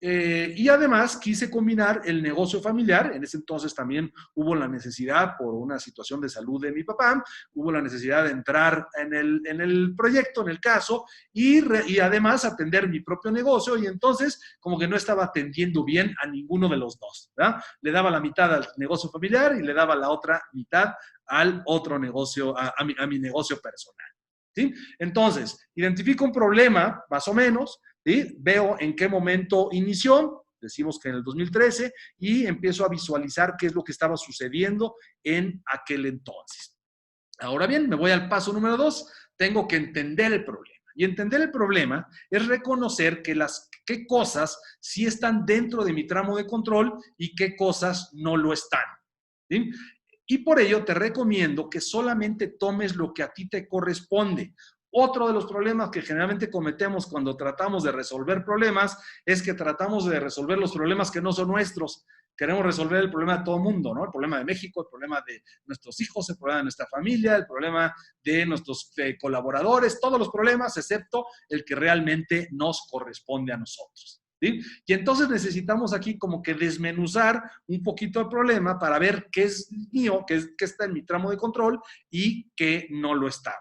Y además quise combinar el negocio familiar. En ese entonces también hubo la necesidad, por una situación de salud de mi papá, hubo la necesidad de entrar en el proyecto, en el caso, y además atender mi propio negocio. Y entonces como que no estaba atendiendo bien a ninguno de los dos, ¿verdad? Le daba la mitad al negocio familiar y le daba la otra mitad al otro negocio, a mi negocio personal. ¿Sí? Entonces, identifico un problema, más o menos, ¿sí? Veo en qué momento inició, decimos que en el 2013, y empiezo a visualizar qué es lo que estaba sucediendo en aquel entonces. Ahora bien, me voy al paso número 2, tengo que entender el problema. Y entender el problema es reconocer qué cosas sí están dentro de mi tramo de control y qué cosas no lo están. ¿Sí? Y por ello te recomiendo que solamente tomes lo que a ti te corresponde. Otro de los problemas que generalmente cometemos cuando tratamos de resolver problemas es que tratamos de resolver los problemas que no son nuestros. Queremos resolver el problema de todo el mundo, ¿no? El problema de México, el problema de nuestros hijos, el problema de nuestra familia, el problema de nuestros colaboradores, todos los problemas excepto el que realmente nos corresponde a nosotros. ¿Sí? Y entonces necesitamos aquí como que desmenuzar un poquito el problema para ver qué es mío, qué está en mi tramo de control y qué no lo está.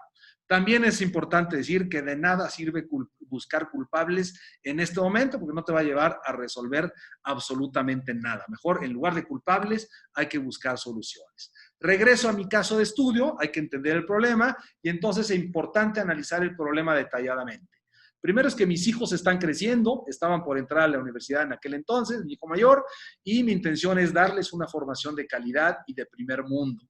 También es importante decir que de nada sirve buscar culpables en este momento porque no te va a llevar a resolver absolutamente nada. Mejor, en lugar de culpables, hay que buscar soluciones. Regreso a mi caso de estudio, hay que entender el problema y entonces es importante analizar el problema detalladamente. Primero es que mis hijos están creciendo, estaban por entrar a la universidad en aquel entonces, mi hijo mayor, y mi intención es darles una formación de calidad y de primer mundo.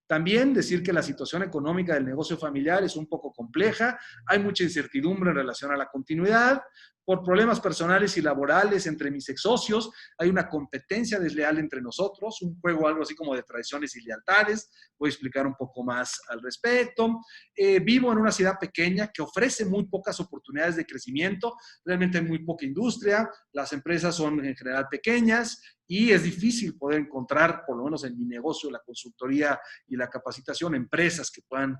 También decir que la situación económica del negocio familiar es un poco compleja, hay mucha incertidumbre en relación a la continuidad, por problemas personales y laborales entre mis ex socios, hay una competencia desleal entre nosotros, un juego algo así como de traiciones y lealtades, voy a explicar un poco más al respecto. Vivo en una ciudad pequeña que ofrece muy pocas oportunidades de crecimiento, realmente hay muy poca industria, las empresas son en general pequeñas, y es difícil poder encontrar, por lo menos en mi negocio, la consultoría y la capacitación, empresas que puedan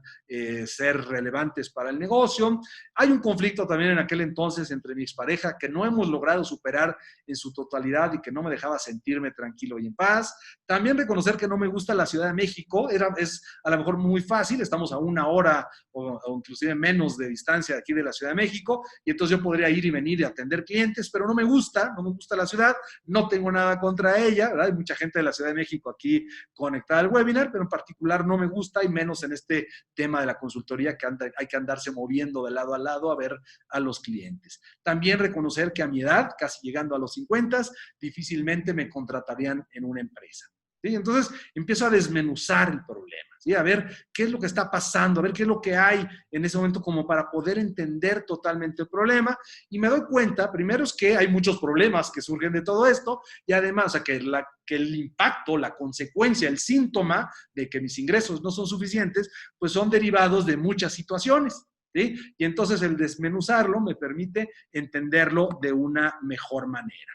ser relevantes para el negocio. Hay un conflicto también en aquel entonces entre mi expareja que no hemos logrado superar en su totalidad y que no me dejaba sentirme tranquilo y en paz. También reconocer que no me gusta la Ciudad de México, es a lo mejor muy fácil, estamos a 1 hora o inclusive menos de distancia de aquí de la Ciudad de México, y entonces yo podría ir y venir y atender clientes, pero no me gusta la ciudad, no tengo nada contra ella, ¿verdad? Hay mucha gente de la Ciudad de México aquí conectada al webinar, pero en particular no me gusta, y menos en este tema de la consultoría que hay que andarse moviendo de lado a lado a ver a los clientes. También reconocer que a mi edad, casi llegando a los 50, difícilmente me contratarían en una empresa. ¿Sí? Entonces empiezo a desmenuzar el problema, ¿sí? A ver qué es lo que está pasando, a ver qué es lo que hay en ese momento como para poder entender totalmente el problema, y me doy cuenta, primero es que hay muchos problemas que surgen de todo esto, y además, o sea, que el impacto, la consecuencia, el síntoma de que mis ingresos no son suficientes, pues son derivados de muchas situaciones, ¿sí? Y entonces el desmenuzarlo me permite entenderlo de una mejor manera.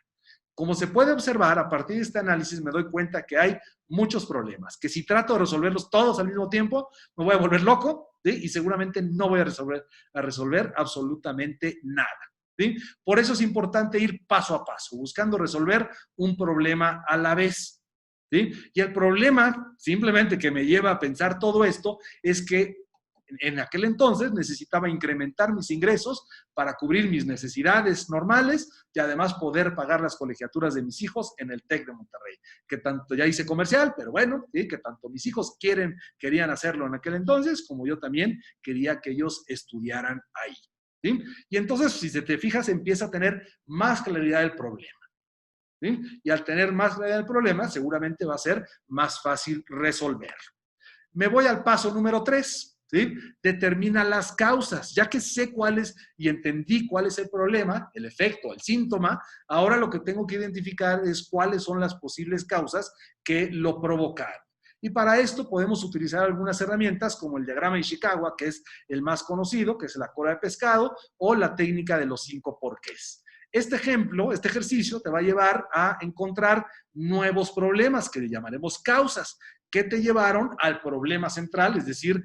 Como se puede observar, a partir de este análisis me doy cuenta que hay muchos problemas, que si trato de resolverlos todos al mismo tiempo, me voy a volver loco, ¿sí? Y seguramente no voy a resolver absolutamente nada, ¿sí? Por eso es importante ir paso a paso, buscando resolver un problema a la vez, ¿sí? Y el problema, simplemente que me lleva a pensar todo esto, es que en aquel entonces necesitaba incrementar mis ingresos para cubrir mis necesidades normales y además poder pagar las colegiaturas de mis hijos en el TEC de Monterrey, que tanto ya hice comercial, pero bueno, ¿sí? Que tanto mis hijos querían hacerlo en aquel entonces, como yo también quería que ellos estudiaran ahí, ¿sí? Y entonces, si se te fijas, empieza a tener más claridad del problema, ¿sí? Y al tener más claridad del problema, seguramente va a ser más fácil resolverlo. Me voy al paso número 3. ¿Sí? Determina las causas. Ya que sé cuáles y entendí cuál es el problema, el efecto, el síntoma, ahora lo que tengo que identificar es cuáles son las posibles causas que lo provocaron. Y para esto podemos utilizar algunas herramientas como el diagrama de Ishikawa, que es el más conocido, que es la cola de pescado, o la técnica de los 5 porqués. Este ejemplo, este ejercicio te va a llevar a encontrar nuevos problemas que le llamaremos causas, que te llevaron al problema central, es decir,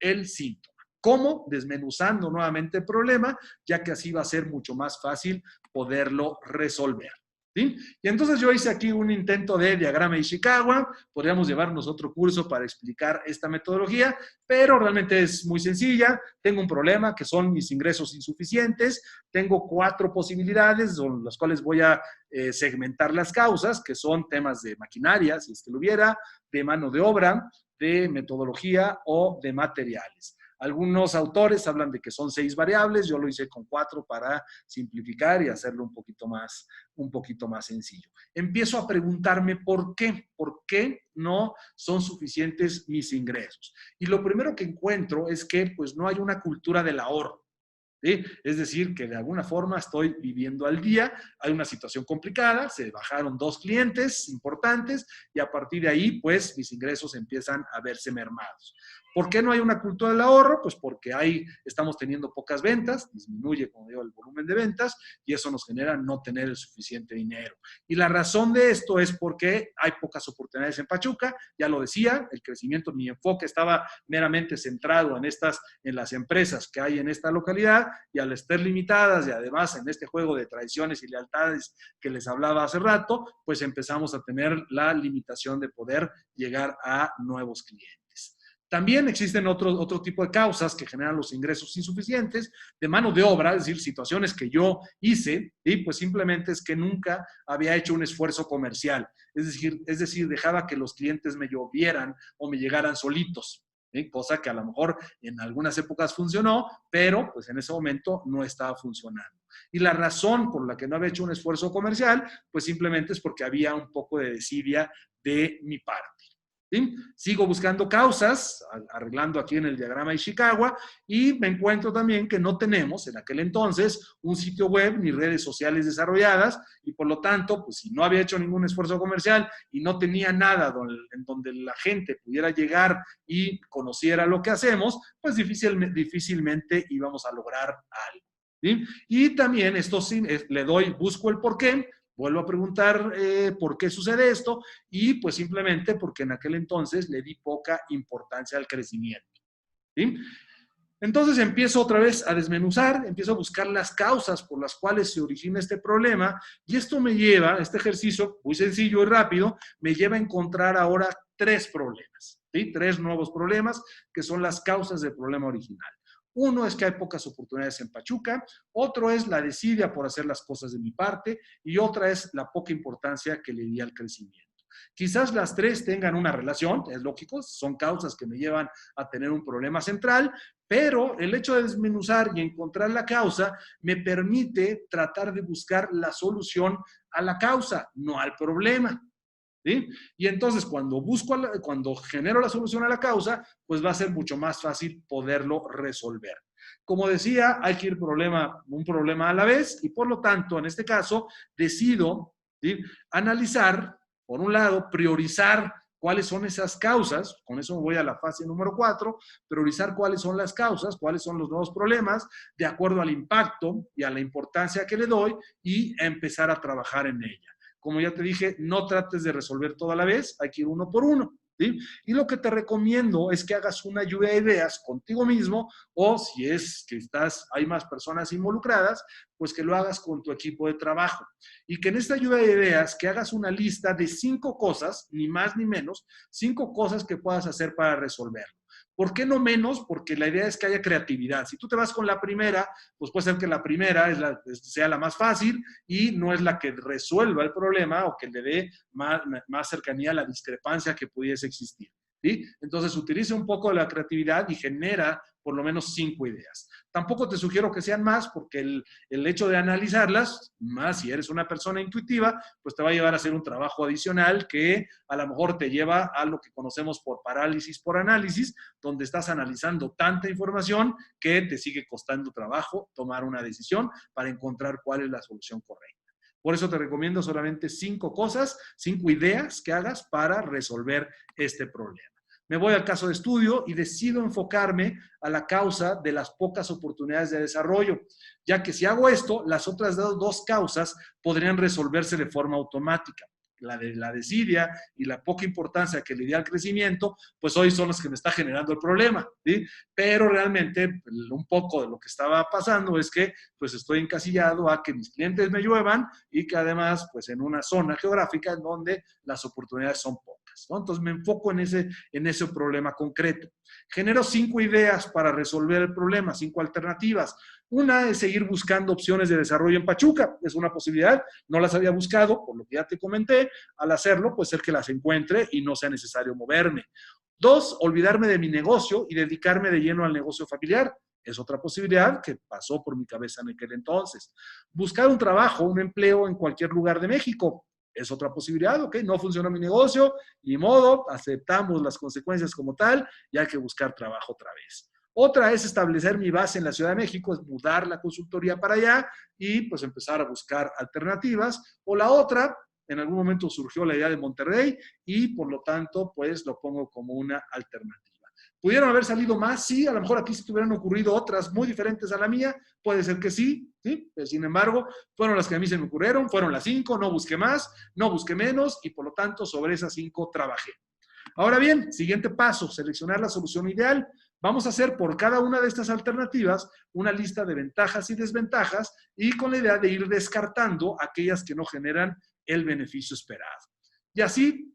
el síntoma. ¿Cómo? Desmenuzando nuevamente el problema, ya que así va a ser mucho más fácil poderlo resolver. ¿Sí? Y entonces yo hice aquí un intento de diagrama de Ishikawa, podríamos llevarnos otro curso para explicar esta metodología, pero realmente es muy sencilla. Tengo un problema que son mis ingresos insuficientes, tengo 4 posibilidades, con las cuales voy a segmentar las causas, que son temas de maquinaria, si es que lo hubiera, de mano de obra, de metodología o de materiales. Algunos autores hablan de que son 6 variables, yo lo hice con 4 para simplificar y hacerlo un poquito más sencillo. Empiezo a preguntarme por qué no son suficientes mis ingresos. Y lo primero que encuentro es que pues no hay una cultura del ahorro. ¿Sí? Es decir, que de alguna forma estoy viviendo al día, hay una situación complicada, se bajaron 2 clientes importantes y a partir de ahí, pues, mis ingresos empiezan a verse mermados. ¿Por qué no hay una cultura del ahorro? Pues porque estamos teniendo pocas ventas, disminuye, como digo, el volumen de ventas y eso nos genera no tener el suficiente dinero. Y la razón de esto es porque hay pocas oportunidades en Pachuca, ya lo decía, el crecimiento, mi enfoque estaba meramente centrado en las empresas que hay en esta localidad y al estar limitadas y además en este juego de traiciones y lealtades que les hablaba hace rato, pues empezamos a tener la limitación de poder llegar a nuevos clientes. También existen otro tipo de causas que generan los ingresos insuficientes de mano de obra, es decir, situaciones que yo hice y pues simplemente es que nunca había hecho un esfuerzo comercial. Es decir, dejaba que los clientes me llovieran o me llegaran solitos. ¿Sí? Cosa que a lo mejor en algunas épocas funcionó, pero pues en ese momento no estaba funcionando. Y la razón por la que no había hecho un esfuerzo comercial, pues simplemente es porque había un poco de desidia de mi parte. ¿sí? Sigo buscando causas, arreglando aquí en el diagrama de Ishikawa, y me encuentro también que no tenemos en aquel entonces un sitio web ni redes sociales desarrolladas, y por lo tanto, pues si no había hecho ningún esfuerzo comercial y no tenía nada en donde la gente pudiera llegar y conociera lo que hacemos, pues difícilmente íbamos a lograr algo. ¿Sí? Y también esto sí, busco el por qué, vuelvo a preguntar por qué sucede esto, y pues simplemente porque en aquel entonces le di poca importancia al crecimiento. ¿Sí? Entonces empiezo otra vez a desmenuzar, empiezo a buscar las causas por las cuales se origina este problema, y esto me lleva, este ejercicio muy sencillo y rápido, me lleva a encontrar ahora 3 problemas, ¿sí? 3 nuevos problemas que son las causas del problema original. Uno es que hay pocas oportunidades en Pachuca, otro es la desidia por hacer las cosas de mi parte, y otra es la poca importancia que le di al crecimiento. Quizás las 3 tengan una relación, es lógico, son causas que me llevan a tener un problema central, pero el hecho de desmenuzar y encontrar la causa me permite tratar de buscar la solución a la causa, no al problema. ¿Sí? Y entonces cuando genero la solución a la causa, pues va a ser mucho más fácil poderlo resolver. Como decía, hay que ir un problema a la vez, y por lo tanto, en este caso, decido, ¿sí?, analizar, por un lado, priorizar cuáles son esas causas, con eso me voy a la fase número 4, priorizar cuáles son las causas, cuáles son los nuevos problemas, de acuerdo al impacto y a la importancia que le doy, y empezar a trabajar en ella. Como ya te dije, no trates de resolver todo a la vez, hay que ir uno por uno, ¿sí? Y lo que te recomiendo es que hagas una lluvia de ideas contigo mismo, o si es que hay más personas involucradas, pues que lo hagas con tu equipo de trabajo. Y que en esta lluvia de ideas, que hagas una lista de 5 cosas, ni más ni menos, 5 cosas que puedas hacer para resolverlo. ¿Por qué no menos? Porque la idea es que haya creatividad. Si tú te vas con la primera, pues puede ser que la primera sea la más fácil y no es la que resuelva el problema o que le dé más cercanía a la discrepancia que pudiese existir. ¿Sí? Entonces utiliza un poco de la creatividad y genera por lo menos 5 ideas. Tampoco te sugiero que sean más, porque el hecho de analizarlas, más si eres una persona intuitiva, pues te va a llevar a hacer un trabajo adicional que a lo mejor te lleva a lo que conocemos por parálisis por análisis, donde estás analizando tanta información que te sigue costando trabajo tomar una decisión para encontrar cuál es la solución correcta. Por eso te recomiendo solamente 5 cosas, 5 ideas que hagas para resolver este problema. Me voy al caso de estudio y decido enfocarme a la causa de las pocas oportunidades de desarrollo, ya que si hago esto, las otras 2 causas podrían resolverse de forma automática. La de la desidia y la poca importancia que le di al crecimiento, pues hoy son los que me está generando el problema, ¿sí? Pero realmente un poco de lo que estaba pasando es que pues estoy encasillado a que mis clientes me lluevan y que además pues en una zona geográfica en donde las oportunidades son pocas, ¿no? Entonces me enfoco en ese problema concreto. Genero 5 ideas para resolver el problema, 5 alternativas. Una es seguir buscando opciones de desarrollo en Pachuca, es una posibilidad, no las había buscado, por lo que ya te comenté. Al hacerlo, puede ser que las encuentre y no sea necesario moverme. 2, olvidarme de mi negocio y dedicarme de lleno al negocio familiar. Es otra posibilidad que pasó por mi cabeza en aquel entonces. Buscar un trabajo, un empleo en cualquier lugar de México. Es otra posibilidad, ok, no funciona mi negocio, ni modo, aceptamos las consecuencias como tal y hay que buscar trabajo otra vez. Otra es establecer mi base en la Ciudad de México, es mudar la consultoría para allá y pues empezar a buscar alternativas. O la otra, en algún momento surgió la idea de Monterrey y por lo tanto pues lo pongo como una alternativa. ¿Pudieron haber salido más? Sí, a lo mejor aquí se hubieran ocurrido otras muy diferentes a la mía, puede ser que sí, ¿sí? Pero sin embargo, fueron las que a mí se me ocurrieron, fueron las 5, no busqué más, no busqué menos y por lo tanto sobre esas 5 trabajé. Ahora bien, siguiente paso, seleccionar la solución ideal. Vamos a hacer por cada una de estas alternativas una lista de ventajas y desventajas y con la idea de ir descartando aquellas que no generan el beneficio esperado. Y así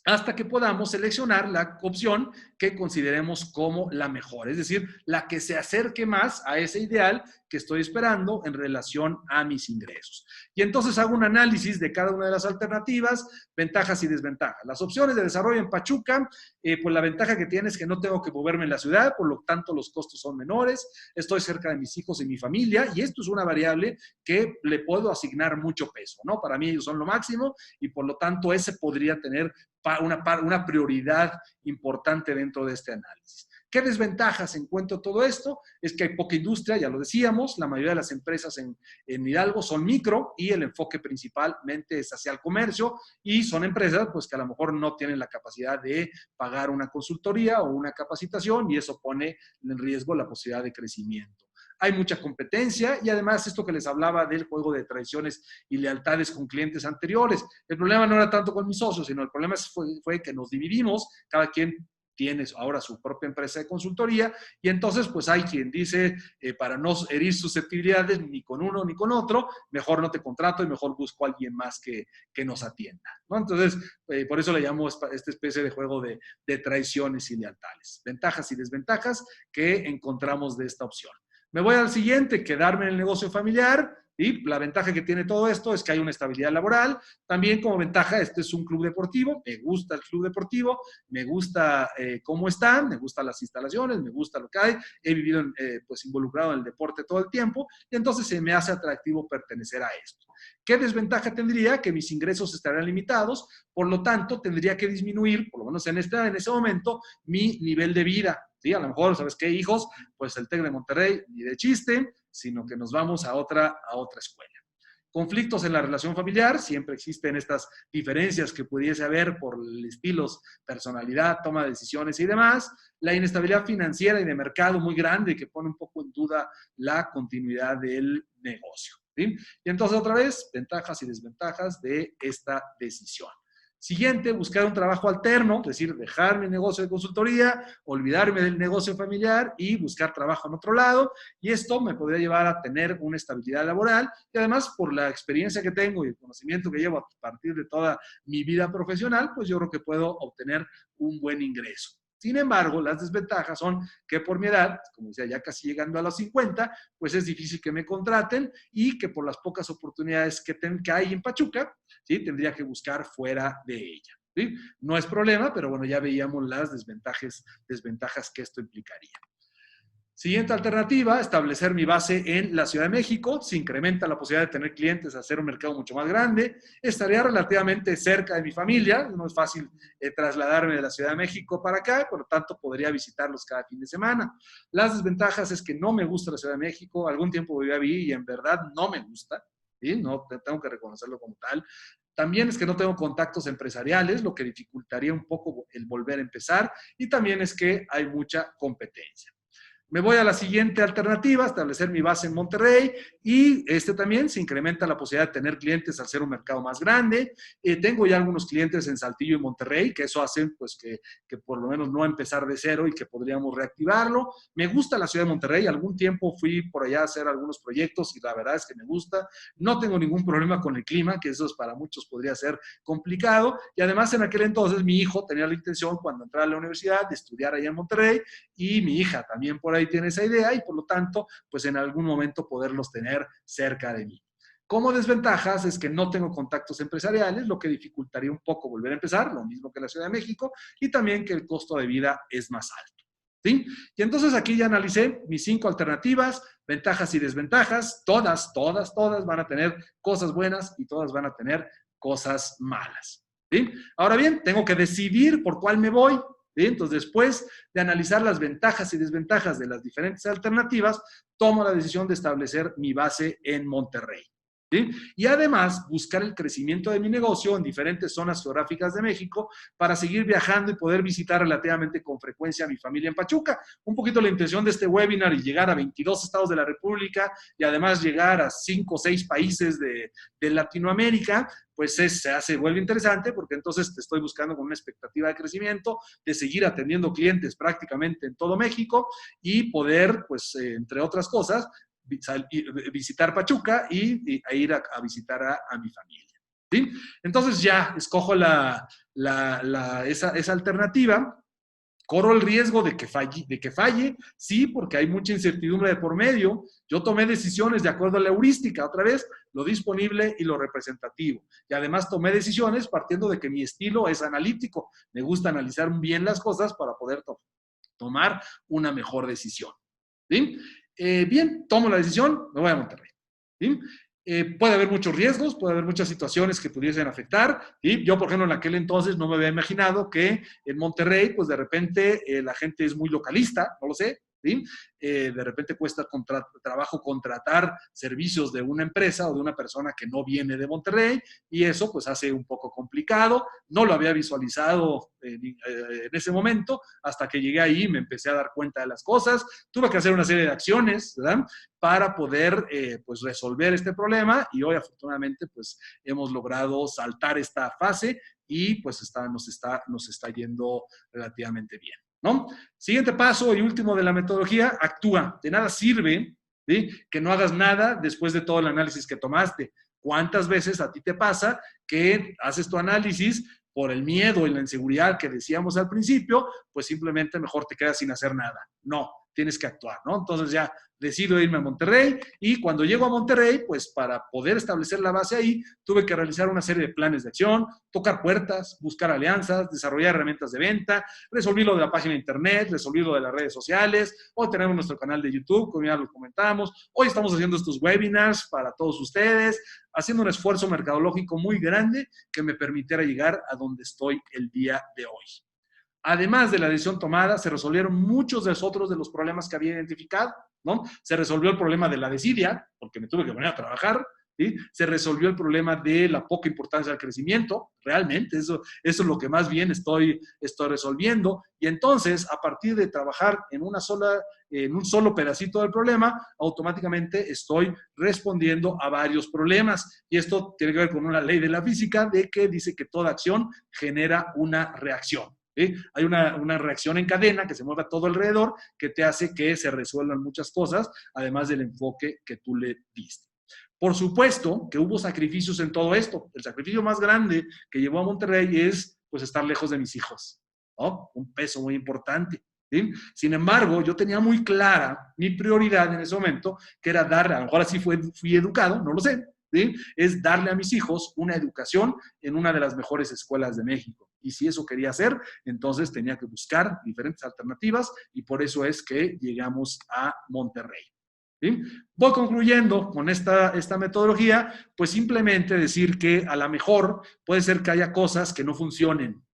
hasta que podamos seleccionar la opción que consideremos como la mejor, es decir, la que se acerque más a ese ideal que estoy esperando en relación a mis ingresos. Y entonces hago un análisis de cada una de las alternativas, ventajas y desventajas. Las opciones de desarrollo en Pachuca, pues la ventaja que tiene es que no tengo que moverme en la ciudad, por lo tanto los costos son menores, estoy cerca de mis hijos y mi familia, y esto es una variable que le puedo asignar mucho peso, ¿no? Para mí ellos son lo máximo y por lo tanto ese podría tener una prioridad importante dentro de este análisis. ¿Qué desventajas encuentro todo esto? Es que hay poca industria, ya lo decíamos, la mayoría de las empresas en Hidalgo son micro y el enfoque principalmente es hacia el comercio y son empresas pues que a lo mejor no tienen la capacidad de pagar una consultoría o una capacitación y eso pone en riesgo la posibilidad de crecimiento. Hay mucha competencia y además esto que les hablaba del juego de traiciones y lealtades con clientes anteriores. El problema no era tanto con mis socios, sino el problema fue que nos dividimos, cada quien tiene ahora su propia empresa de consultoría y entonces pues hay quien dice para no herir susceptibilidades ni con uno ni con otro, mejor no te contrato y mejor busco a alguien más que nos atienda, ¿no? Entonces, por eso le llamo esta especie de juego de traiciones y lealtades, ventajas y desventajas que encontramos de esta opción. Me voy al siguiente, quedarme en el negocio familiar. Y la ventaja que tiene todo esto es que hay una estabilidad laboral. También como ventaja, este es un club deportivo. Me gusta el club deportivo, me gusta cómo están, me gustan las instalaciones, me gusta lo que hay. He vivido pues involucrado en el deporte todo el tiempo y entonces se me hace atractivo pertenecer a esto. ¿Qué desventaja tendría? Que mis ingresos estarían limitados, por lo tanto tendría que disminuir, por lo menos en ese momento, mi nivel de vida. ¿Sí? A lo mejor, ¿sabes qué, hijos? Pues el TEC de Monterrey, ni de chiste, sino que nos vamos a otra escuela. Conflictos en la relación familiar, siempre existen estas diferencias que pudiese haber por estilos, personalidad, toma de decisiones y demás. La inestabilidad financiera y de mercado muy grande que pone un poco en duda la continuidad del negocio. ¿Sí? Y entonces otra vez, ventajas y desventajas de esta decisión. Siguiente, buscar un trabajo alterno, es decir, dejar mi negocio de consultoría, olvidarme del negocio familiar y buscar trabajo en otro lado. Y esto me podría llevar a tener una estabilidad laboral y además por la experiencia que tengo y el conocimiento que llevo a partir de toda mi vida profesional, pues yo creo que puedo obtener un buen ingreso. Sin embargo, las desventajas son que por mi edad, como decía, ya casi llegando a los 50, pues es difícil que me contraten y que por las pocas oportunidades que hay en Pachuca, ¿sí? Tendría que buscar fuera de ella. ¿Sí? No es problema, pero bueno, ya veíamos las desventajas que esto implicaría. Siguiente alternativa, establecer mi base en la Ciudad de México. Se incrementa la posibilidad de tener clientes, hacer un mercado mucho más grande. Estaría relativamente cerca de mi familia. No es fácil trasladarme de la Ciudad de México para acá, por lo tanto podría visitarlos cada fin de semana. Las desventajas es que no me gusta la Ciudad de México. Algún tiempo viví ahí y en verdad no me gusta. ¿Sí? No, tengo que reconocerlo como tal. También es que no tengo contactos empresariales, lo que dificultaría un poco el volver a empezar. Y también es que hay mucha competencia. Me voy a la siguiente alternativa, establecer mi base en Monterrey y también se incrementa la posibilidad de tener clientes al ser un mercado más grande. Tengo ya algunos clientes en Saltillo y Monterrey, que eso hacen pues que por lo menos no empezar de cero y que podríamos reactivarlo. Me gusta la ciudad de Monterrey, algún tiempo fui por allá a hacer algunos proyectos y la verdad es que me gusta. No tengo ningún problema con el clima, que eso para muchos podría ser complicado. Y además en aquel entonces mi hijo tenía la intención cuando entrara a la universidad de estudiar allá en Monterrey y mi hija también por ahí tiene esa idea y por lo tanto, pues en algún momento poderlos tener cerca de mí. Como desventajas es que no tengo contactos empresariales, lo que dificultaría un poco volver a empezar, lo mismo que la Ciudad de México, y también que el costo de vida es más alto. ¿Sí? Y entonces aquí ya analicé mis 5 alternativas, ventajas y desventajas, todas van a tener cosas buenas y todas van a tener cosas malas. ¿Sí? Ahora bien, tengo que decidir por cuál me voy. ¿Sí? Entonces, después de analizar las ventajas y desventajas de las diferentes alternativas, tomo la decisión de establecer mi base en Monterrey. ¿Sí? Y además, buscar el crecimiento de mi negocio en diferentes zonas geográficas de México para seguir viajando y poder visitar relativamente con frecuencia a mi familia en Pachuca. Un poquito la intención de este webinar y llegar a 22 estados de la República y además llegar a 5 o 6 países de Latinoamérica, pues vuelve interesante porque entonces te estoy buscando con una expectativa de crecimiento, de seguir atendiendo clientes prácticamente en todo México y poder, pues, entre otras cosas, visitar Pachuca e ir a visitar a mi familia. ¿Sí? Entonces ya escojo esa alternativa. Corro el riesgo de que falle, sí, porque hay mucha incertidumbre de por medio. Yo tomé decisiones de acuerdo a la heurística, otra vez, lo disponible y lo representativo. Y además tomé decisiones partiendo de que mi estilo es analítico. Me gusta analizar bien las cosas para poder tomar una mejor decisión. ¿Sí? Bien, tomo la decisión, me voy a Monterrey. ¿Sí? Puede haber muchos riesgos, puede haber muchas situaciones que pudiesen afectar. ¿Sí? Yo, por ejemplo, en aquel entonces no me había imaginado que en Monterrey, pues de repente la gente es muy localista, no lo sé. ¿Sí? De repente cuesta trabajo contratar servicios de una empresa o de una persona que no viene de Monterrey y eso pues hace un poco complicado. No lo había visualizado en ese momento hasta que llegué ahí y me empecé a dar cuenta de las cosas. Tuve que hacer una serie de acciones, ¿verdad? Para poder pues resolver este problema y hoy afortunadamente pues hemos logrado saltar esta fase y pues nos está yendo relativamente bien, ¿no? Siguiente paso y último de la metodología, actúa. De nada sirve, ¿sí? Que no hagas nada después de todo el análisis que tomaste. ¿Cuántas veces a ti te pasa que haces tu análisis por el miedo y la inseguridad que decíamos al principio, pues simplemente mejor te quedas sin hacer nada? No, tienes que actuar, ¿no? Entonces ya decido irme a Monterrey y cuando llego a Monterrey, pues para poder establecer la base ahí, tuve que realizar una serie de planes de acción, tocar puertas, buscar alianzas, desarrollar herramientas de venta, resolví lo de la página de internet, resolví lo de las redes sociales, hoy tenemos nuestro canal de YouTube, como ya lo comentamos, hoy estamos haciendo estos webinars para todos ustedes, haciendo un esfuerzo mercadológico muy grande que me permitiera llegar a donde estoy el día de hoy. Además de la decisión tomada, se resolvieron muchos de los problemas que había identificado, ¿no? Se resolvió el problema de la desidia, porque me tuve que poner a trabajar, ¿sí? Se resolvió el problema de la poca importancia del crecimiento, realmente, eso es lo que más bien estoy resolviendo, y entonces, a partir de trabajar en un solo pedacito del problema, automáticamente estoy respondiendo a varios problemas, y esto tiene que ver con una ley de la física de que dice que toda acción genera una reacción. ¿Sí? Hay una reacción en cadena que se mueve a todo alrededor que te hace que se resuelvan muchas cosas, además del enfoque que tú le diste. Por supuesto que hubo sacrificios en todo esto. El sacrificio más grande que llevó a Monterrey es pues estar lejos de mis hijos, ¿no? Un peso muy importante. ¿Sí? Sin embargo, yo tenía muy clara mi prioridad en ese momento, que era darle, a lo mejor así fui educado, no lo sé, ¿sí? Es darle a mis hijos una educación en una de las mejores escuelas de México. Y si eso quería hacer, entonces tenía que buscar diferentes alternativas y por eso es que llegamos a Monterrey. ¿Sí? Voy concluyendo con esta metodología, pues simplemente decir que a lo mejor puede ser que haya cosas que no funcionen.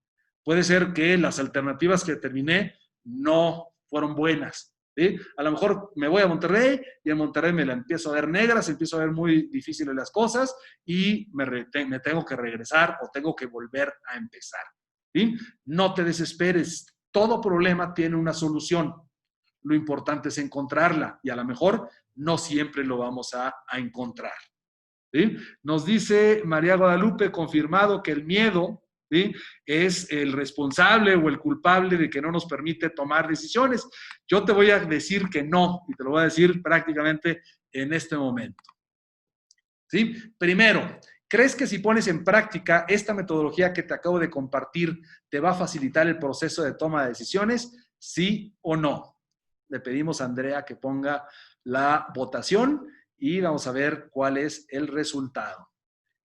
Puede ser que las alternativas que determiné no fueron buenas. ¿Sí? A lo mejor me voy a Monterrey y en Monterrey me la empiezo a ver negra, se empiezo a ver muy difíciles las cosas y me tengo que regresar o tengo que volver a empezar. ¿Sí? No te desesperes, todo problema tiene una solución. Lo importante es encontrarla y a lo mejor no siempre lo vamos a encontrar. ¿Sí? Nos dice María Guadalupe, confirmado que el miedo, ¿sí?, es el responsable o el culpable de que no nos permite tomar decisiones. Yo te voy a decir que no, y te lo voy a decir prácticamente en este momento. ¿Sí? Primero, ¿crees que si pones en práctica esta metodología que te acabo de compartir, te va a facilitar el proceso de toma de decisiones? ¿Sí o no? Le pedimos a Andrea que ponga la votación y vamos a ver cuál es el resultado.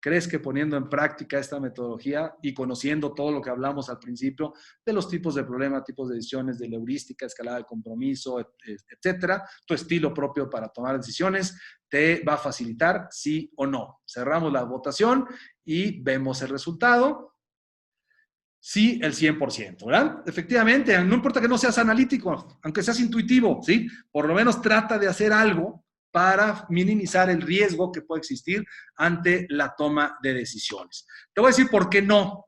¿Crees que poniendo en práctica esta metodología y conociendo todo lo que hablamos al principio de los tipos de problema, tipos de decisiones, de la heurística, escalada de compromiso, etcétera, tu estilo propio para tomar decisiones, te va a facilitar, sí o no? Cerramos la votación y vemos el resultado. Sí, el 100%, ¿verdad? Efectivamente, no importa que no seas analítico, aunque seas intuitivo, ¿sí? Por lo menos trata de hacer algo para minimizar el riesgo que puede existir ante la toma de decisiones. Te voy a decir por qué no.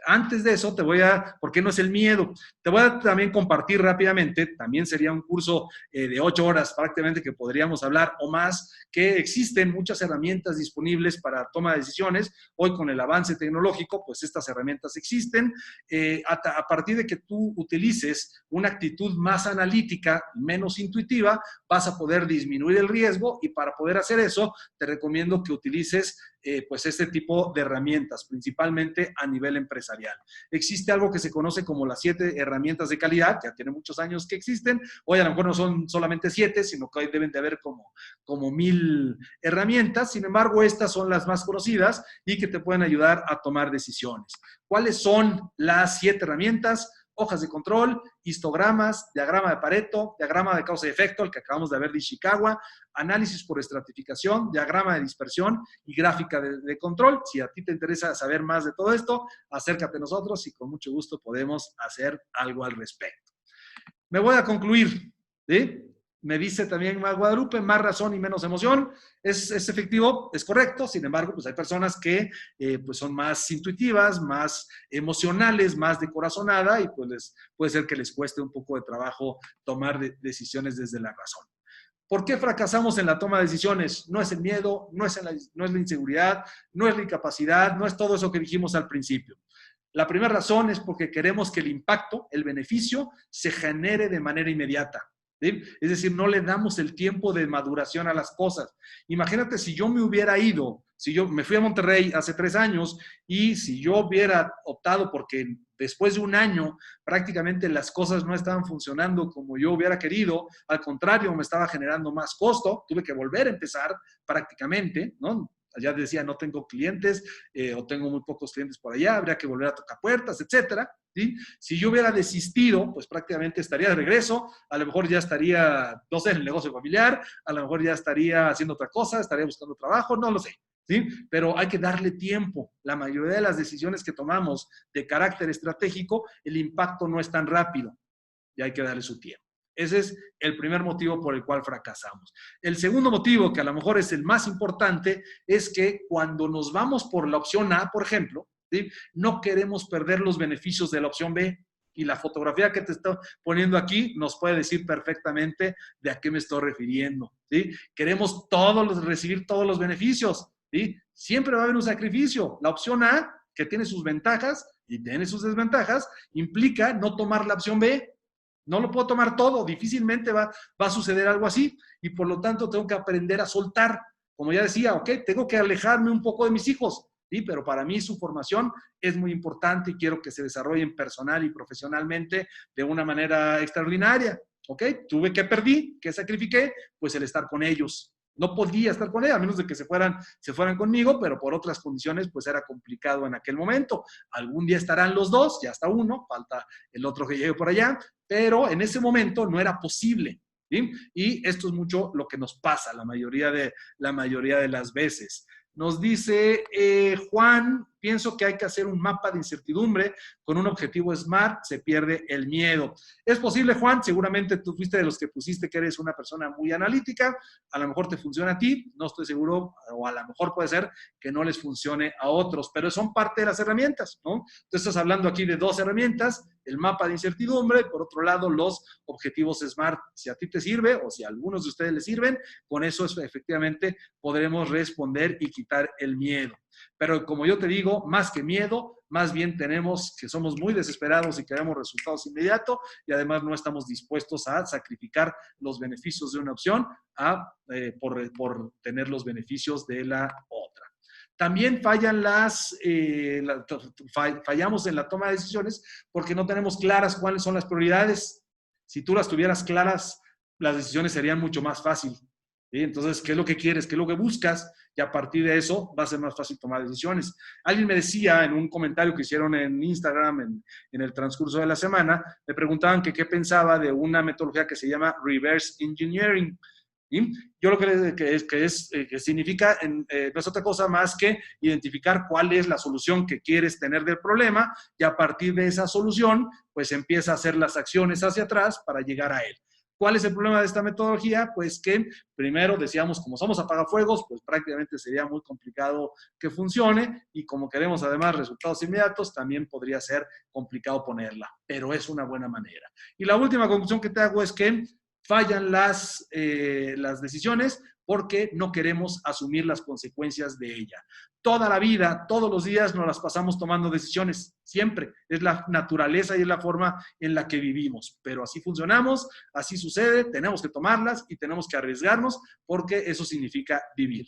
Antes de eso, ¿por qué no es el miedo? Te voy a también compartir rápidamente, también sería un curso de 8 horas prácticamente que podríamos hablar o más, que existen muchas herramientas disponibles para toma de decisiones. Hoy con el avance tecnológico, pues estas herramientas existen. A partir de que tú utilices una actitud más analítica, menos intuitiva, vas a poder disminuir el riesgo y para poder hacer eso, te recomiendo que utilices pues este tipo de herramientas, principalmente a nivel empresarial. Existe algo que se conoce como las 7 herramientas de calidad, ya tiene muchos años que existen, hoy a lo mejor no son solamente 7, sino que hoy deben de haber como 1000 herramientas, sin embargo, estas son las más conocidas y que te pueden ayudar a tomar decisiones. ¿Cuáles son las 7 herramientas? hojas de control, histogramas, diagrama de Pareto, diagrama de causa y efecto, el que acabamos de ver de Ishikawa, análisis por estratificación, diagrama de dispersión y gráfica de control. Si a ti te interesa saber más de todo esto, acércate a nosotros y con mucho gusto podemos hacer algo al respecto. Me voy a concluir, ¿sí? Me dice también Guadalupe, más razón y menos emoción. Es efectivo, es correcto. Sin embargo, pues hay personas que pues son más intuitivas, más emocionales, más de corazonada y pues puede ser que les cueste un poco de trabajo tomar decisiones desde la razón. ¿Por qué fracasamos en la toma de decisiones? No es el miedo, no es la inseguridad, no es la incapacidad, no es todo eso que dijimos al principio. La primera razón es porque queremos que el impacto, el beneficio, se genere de manera inmediata. ¿Sí? Es decir, no le damos el tiempo de maduración a las cosas. Imagínate si yo me hubiera ido, si yo me fui a Monterrey hace 3 años y si yo hubiera optado porque después de un año prácticamente las cosas no estaban funcionando como yo hubiera querido, al contrario, me estaba generando más costo, tuve que volver a empezar prácticamente, ¿no? Allá decía, no tengo clientes o tengo muy pocos clientes por allá, habría que volver a tocar puertas, etcétera. ¿Sí? Si yo hubiera desistido, pues prácticamente estaría de regreso, a lo mejor ya estaría, no sé, en el negocio familiar, a lo mejor ya estaría haciendo otra cosa, estaría buscando trabajo, no lo sé. ¿Sí? Pero hay que darle tiempo. La mayoría de las decisiones que tomamos de carácter estratégico, el impacto no es tan rápido y hay que darle su tiempo. Ese es el primer motivo por el cual fracasamos. El segundo motivo, que a lo mejor es el más importante, es que cuando nos vamos por la opción A, por ejemplo, ¿sí? No queremos perder los beneficios de la opción B. Y la fotografía que te estoy poniendo aquí nos puede decir perfectamente de a qué me estoy refiriendo. ¿Sí? Queremos recibir todos los beneficios. ¿Sí? Siempre va a haber un sacrificio. La opción A, que tiene sus ventajas y tiene sus desventajas, implica no tomar la opción B. No lo puedo tomar todo, difícilmente va a suceder algo así y por lo tanto tengo que aprender a soltar. Como ya decía, ok, tengo que alejarme un poco de mis hijos, ¿sí? Pero para mí su formación es muy importante y quiero que se desarrollen personal y profesionalmente de una manera extraordinaria, ¿ok? Tuve que perdí, que sacrifiqué, pues el estar con ellos. No podía estar con ellos, a menos de que se fueran conmigo, pero por otras condiciones, pues era complicado en aquel momento. Algún día estarán los dos, ya está uno, falta el otro que llegue por allá, pero en ese momento no era posible. ¿Sí? Y esto es mucho lo que nos pasa la mayoría de las veces. Nos dice Juan, pienso que hay que hacer un mapa de incertidumbre con un objetivo SMART, se pierde el miedo. Es posible, Juan, seguramente tú fuiste de los que pusiste que eres una persona muy analítica, a lo mejor te funciona a ti, no estoy seguro, o a lo mejor puede ser que no les funcione a otros, pero son parte de las herramientas, ¿no? Tú estás hablando aquí de 2 herramientas, el mapa de incertidumbre, por otro lado, los objetivos SMART. Si a ti te sirve o si a algunos de ustedes les sirven, con eso efectivamente podremos responder y quitar el miedo. Pero como yo te digo, más que miedo, más bien tenemos que somos muy desesperados y queremos resultados inmediatos y además no estamos dispuestos a sacrificar los beneficios de una opción por tener los beneficios de la otra. También fallamos en la toma de decisiones porque no tenemos claras cuáles son las prioridades. Si tú las tuvieras claras, las decisiones serían mucho más fáciles. ¿Sí? Entonces, ¿qué es lo que quieres? ¿Qué es lo que buscas? Y a partir de eso va a ser más fácil tomar decisiones. Alguien me decía en un comentario que hicieron en Instagram en el transcurso de la semana, me preguntaban que qué pensaba de una metodología que se llama Reverse Engineering. ¿Sí? Yo lo que significa no es otra cosa más que identificar cuál es la solución que quieres tener del problema y a partir de esa solución, pues empieza a hacer las acciones hacia atrás para llegar a él. ¿Cuál es el problema de esta metodología? Pues que primero decíamos, como somos apagafuegos, pues prácticamente sería muy complicado que funcione y como queremos además resultados inmediatos, también podría ser complicado ponerla, pero es una buena manera. Y la última conclusión que te hago es que fallan las decisiones porque no queremos asumir las consecuencias de ella. Toda la vida, todos los días nos las pasamos tomando decisiones, siempre. Es la naturaleza y es la forma en la que vivimos. Pero así funcionamos, así sucede, tenemos que tomarlas y tenemos que arriesgarnos porque eso significa vivir.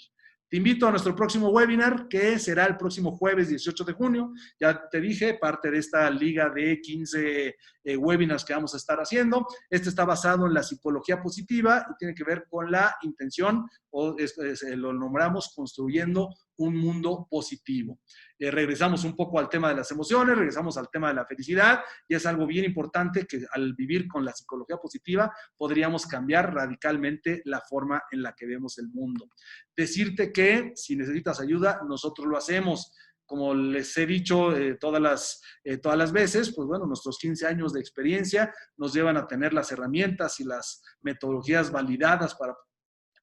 Te invito a nuestro próximo webinar, que será el próximo jueves 18 de junio. Ya te dije, parte de esta liga de 15 webinars que vamos a estar haciendo. Este está basado en la psicología positiva y tiene que ver con la intención, lo nombramos construyendo un mundo positivo. Regresamos un poco al tema de las emociones, regresamos al tema de la felicidad, y es algo bien importante que al vivir con la psicología positiva podríamos cambiar radicalmente la forma en la que vemos el mundo. Decirte que si necesitas ayuda, nosotros lo hacemos. Como les he dicho todas las veces, pues bueno, nuestros 15 años de experiencia nos llevan a tener las herramientas y las metodologías validadas para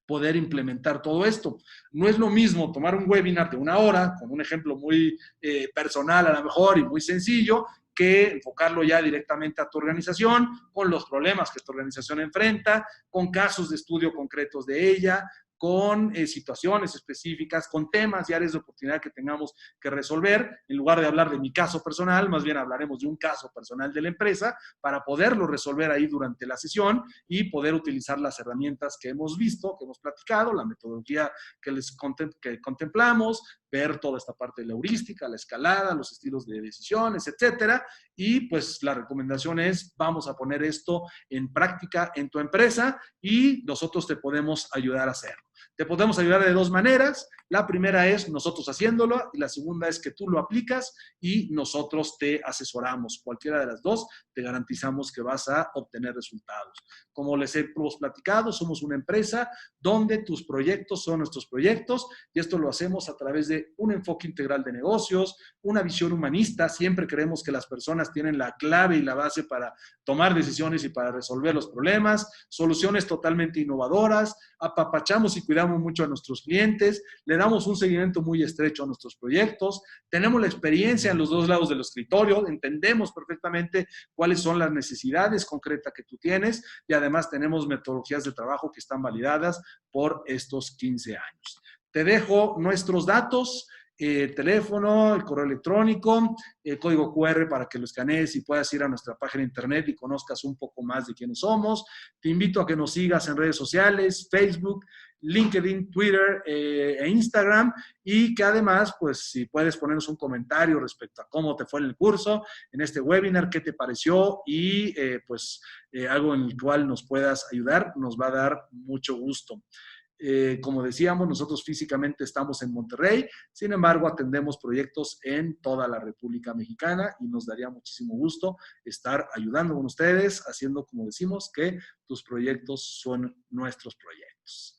poder implementar todo esto. No es lo mismo tomar un webinar de 1 hora, con un ejemplo muy personal a lo mejor y muy sencillo, que enfocarlo ya directamente a tu organización, con los problemas que tu organización enfrenta, con casos de estudio concretos de ella, con situaciones específicas, con temas y áreas de oportunidad que tengamos que resolver. En lugar de hablar de mi caso personal, más bien hablaremos de un caso personal de la empresa para poderlo resolver ahí durante la sesión y poder utilizar las herramientas que hemos visto, que hemos platicado, la metodología que contemplamos, ver toda esta parte de la heurística, la escalada, los estilos de decisiones, etcétera. Y pues la recomendación es, vamos a poner esto en práctica en tu empresa y nosotros te podemos ayudar a hacerlo. Te podemos ayudar de 2 maneras. La primera es nosotros haciéndolo y la segunda es que tú lo aplicas y nosotros te asesoramos. Cualquiera de las dos te garantizamos que vas a obtener resultados. Como les hemos platicado, somos una empresa donde tus proyectos son nuestros proyectos y esto lo hacemos a través de un enfoque integral de negocios, una visión humanista. Siempre creemos que las personas tienen la clave y la base para tomar decisiones y para resolver los problemas, soluciones totalmente innovadoras, apapachamos y cuidamos mucho a nuestros clientes, le damos un seguimiento muy estrecho a nuestros proyectos, tenemos la experiencia en los 2 lados del escritorio, entendemos perfectamente cuáles son las necesidades concretas que tú tienes y además tenemos metodologías de trabajo que están validadas por estos 15 años. Te dejo nuestros datos, teléfono, el correo electrónico, el código QR para que lo escanees y puedas ir a nuestra página de internet y conozcas un poco más de quiénes somos. Te invito a que nos sigas en redes sociales, Facebook, LinkedIn, Twitter e Instagram, y que además, pues, si puedes ponernos un comentario respecto a cómo te fue en el curso, en este webinar, qué te pareció y algo en el cual nos puedas ayudar, nos va a dar mucho gusto. Como decíamos, nosotros físicamente estamos en Monterrey, sin embargo, atendemos proyectos en toda la República Mexicana y nos daría muchísimo gusto estar ayudando con ustedes, haciendo, como decimos, que tus proyectos son nuestros proyectos.